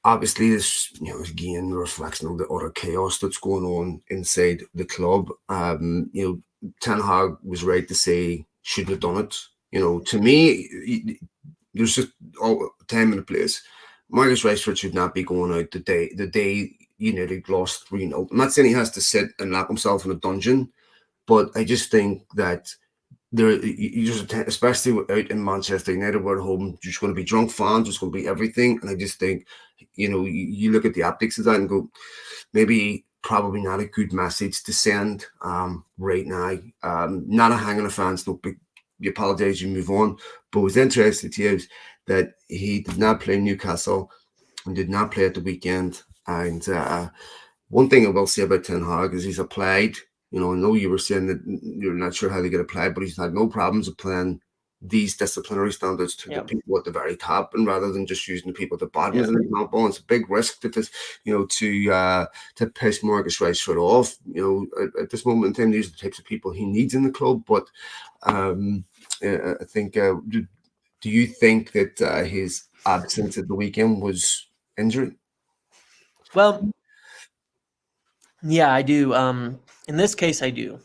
obviously, this, again, a reflection of the utter chaos that's going on inside the club. Ten Hag was right to say shouldn't have done it. To me, there's just all time and a place. Marcus Rashford should not be going out the day United lost 3-0. I'm not saying he has to sit and lock himself in a dungeon, but I just think that you just especially out in Manchester United, we're at home, just going to be drunk fans, just going to be everything. And I just think, you look at the optics of that and go, maybe probably not a good message to send right now. Not a hanging of fans, no big. You apologise, you move on. But it was interesting to you that he did not play Newcastle and did not play at the weekend. And one thing I will say about Ten Hag is he's applied. I know you were saying that you're not sure how they get applied, but he's had no problems applying these disciplinary standards to the Yep. people at the very top, and rather than just using the people at the bottom as Yeah. an example. And it's a big risk to this, to piss Marcus Rashford off. At this moment in time, these are the types of people he needs in the club. But I think, do you think that his absence at the weekend was injury? Well, yeah, I do. In this case, I do.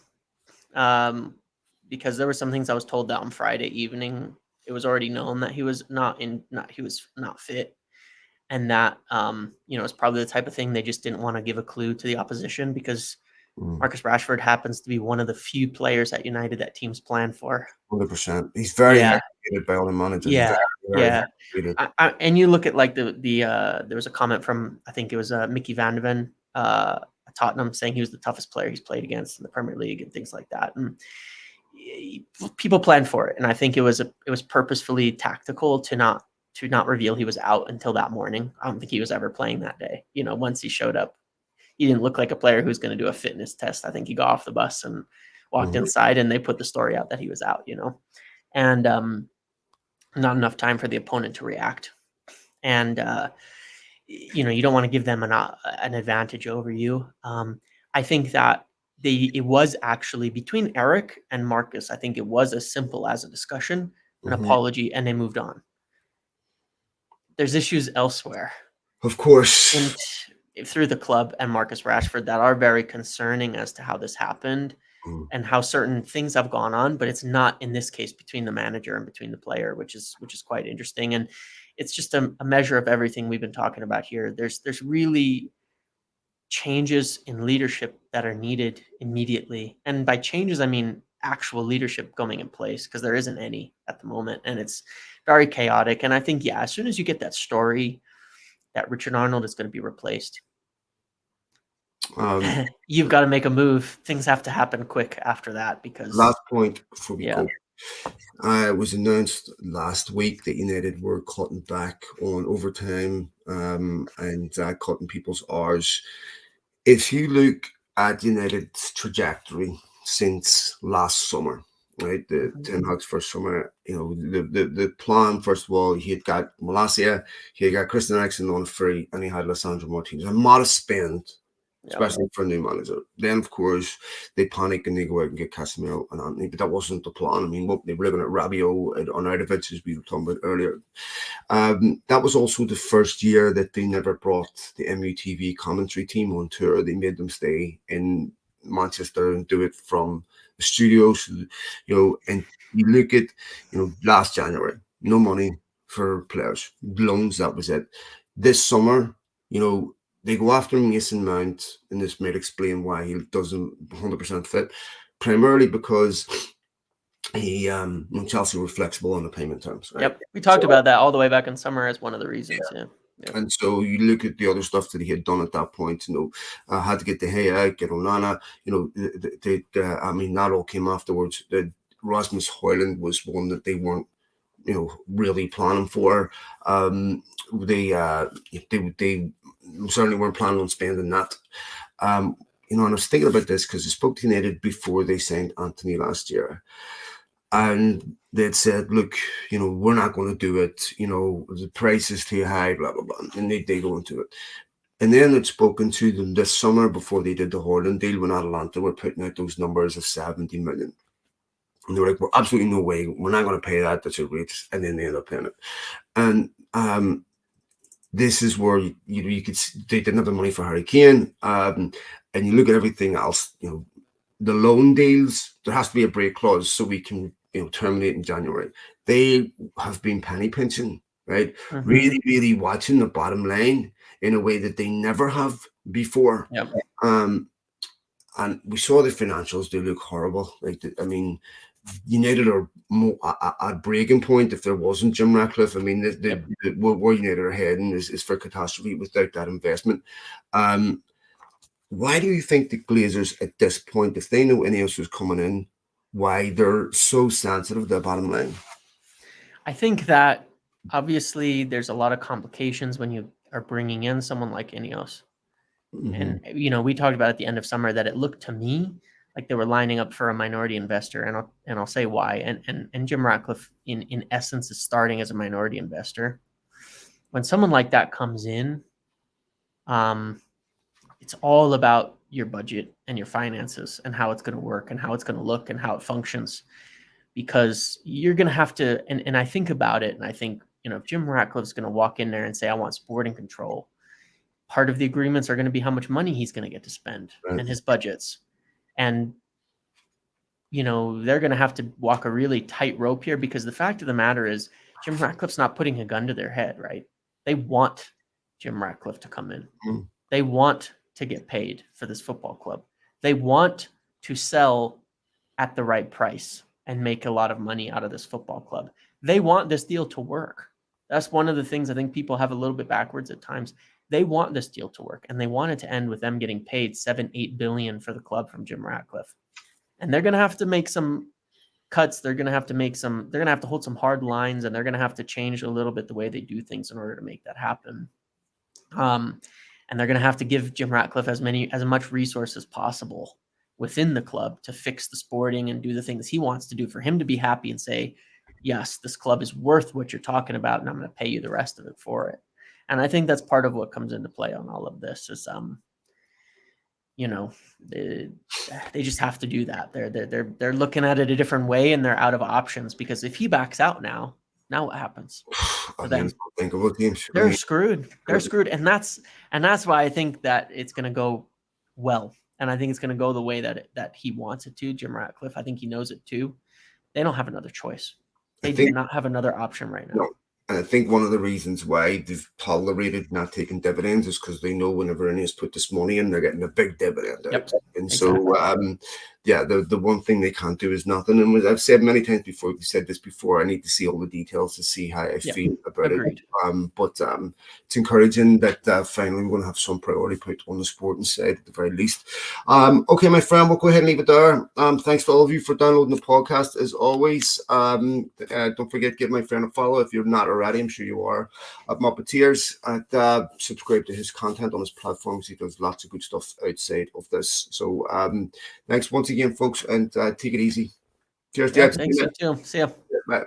Because there were some things I was told that on Friday evening. It was already known that he was not fit, and that it's probably the type of thing they just didn't want to give a clue to the opposition because Marcus Rashford happens to be one of the few players at United that teams plan for. 100%. He's very Yeah. hated by all the managers. Yeah, Very yeah. hated. And you look at like the there was a comment from, I think it was Mickey Van de Ven, at Tottenham, saying he was the toughest player he's played against in the Premier League and things like that. And people planned for it, and I think it was purposefully tactical to not reveal he was out until that morning. I don't think he was ever playing that day. Once he showed up, he didn't look like a player who's going to do a fitness test. I think he got off the bus and walked inside, and they put the story out that he was out. And not enough time for the opponent to react. And you don't want to give them an advantage over you. I think that it was actually between Eric and Marcus. I think it was as simple as a discussion, an apology, and they moved on. There's issues elsewhere, of course, and through the club and Marcus Rashford that are very concerning as to how this happened and how certain things have gone on. But it's not in this case between the manager and between the player, which is quite interesting. And it's just a measure of everything we've been talking about here. There's really changes in leadership that are needed immediately. And by changes, I mean actual leadership coming in place, because there isn't any at the moment. And it's very chaotic. And I think, as soon as you get that story that Richard Arnold is going to be replaced, you've got to make a move. Things have to happen quick after that, because last point before we go. It was announced last week that United were cutting back on overtime and cutting people's hours. If you look at United's trajectory since last summer, right, the Ten Hag's first summer, the plan, first of all, he had got Malacia, he had got Christian Eriksen on free, and he had Lissandro Martinez. A modest spend, especially for a new manager. Then, of course, they panic and they go out and get Casemiro and Antony, but that wasn't the plan. I mean, they were looking at Rabiot and Arnautovic, as we were talking about earlier. That was also the first year that they never brought the MUTV commentary team on tour. They made them stay in Manchester and do it from the studios, and you look at, last January, no money for players, loans, that was it. This summer, they go after Mason Mount, and this might explain why he doesn't 100% fit, primarily because Chelsea were flexible on the payment terms. Right? Yep, we talked about that all the way back in summer as one of the reasons. Yeah. And so you look at the other stuff that he had done at that point. Had to get De Gea out, get Onana. That all came afterwards. Rasmus Højlund was one that they weren't, really planning for. They certainly weren't planning on spending that. And I was thinking about this because I spoke to United before they signed Antony last year. and they'd said, look, we're not going to do it. The price is too high, blah, blah, blah. And they go into it. And then I'd spoken to them this summer before they did the Horland deal when Atalanta were putting out those numbers of 70 million. And they were like, well, absolutely no way. We're not going to pay that. That's outrageous. And then they end up paying it. And this is where you could they didn't have the money for Harry Kane. And you look at everything else, the loan deals, there has to be a break clause so we can terminate in January. They have been penny pinching, right? Mm-hmm. Really, really watching the bottom line in a way that they never have before. Yep. And we saw the financials do look horrible. United are at breaking point if there wasn't Jim Ratcliffe. Where United are heading is for catastrophe without that investment. Why do you think the Glazers at this point, if they know INEOS was coming in, why they're so sensitive to the bottom line? I think that obviously there's a lot of complications when you are bringing in someone like INEOS. Mm-hmm. And, we talked about at the end of summer that it looked to me like they were lining up for a minority investor, and I'll say why. And Jim Ratcliffe, in essence, is starting as a minority investor. When someone like that comes in, it's all about your budget and your finances and how it's going to work and how it's going to look and how it functions, because you're going to have to. And I think about it, and I think if Jim Ratcliffe's going to walk in there and say, "I want sporting control," part of the agreements are going to be how much money he's going to get to spend and his budgets. And, they're going to have to walk a really tight rope here, because the fact of the matter is Jim Ratcliffe's not putting a gun to their head, right? They want Jim Ratcliffe to come in. Mm. They want to get paid for this football club. They want to sell at the right price and make a lot of money out of this football club. They want this deal to work. That's one of the things I think people have a little bit backwards at times. They want this deal to work, and they want it to end with them getting paid $7-8 billion for the club from Jim Ratcliffe. And they're going to have to make some cuts. They're going to have to hold some hard lines, and they're going to have to change a little bit the way they do things in order to make that happen. And they're going to have to give Jim Ratcliffe as much resource as possible within the club to fix the sporting and do the things he wants to do for him to be happy and say, yes, this club is worth what you're talking about, and I'm going to pay you the rest of it for it. And I think that's part of what comes into play on all of this is, they just have to do that. They're looking at it a different way, and they're out of options, because if he backs out now what happens? They're screwed. They're screwed, and that's why I think that it's going to go well, and I think it's going to go the way that he wants it to. Jim Ratcliffe, I think he knows it too. They don't have another choice. They do not have another option right now. No. And I think one of the reasons why they've tolerated not taking dividends is because they know whenever INEOS put this money in, they're getting a big dividend out. Yep, and exactly. So, the one thing they can't do is nothing. And I've said many times before, we said this before, I need to see all the details to see how I feel about it. But it's encouraging that finally we're going to have some priority put on the sporting side at the very least. Okay, my friend, we'll go ahead and leave it there. Thanks to all of you for downloading the podcast as always. Don't forget, give my friend a follow if you're not already. I'm sure you are at Muppetiers. And subscribe to his content on his platforms. He does lots of good stuff outside of this. So thanks once again, folks, and take it easy. Cheers, Jack. Thanks, you too. See ya. Bye.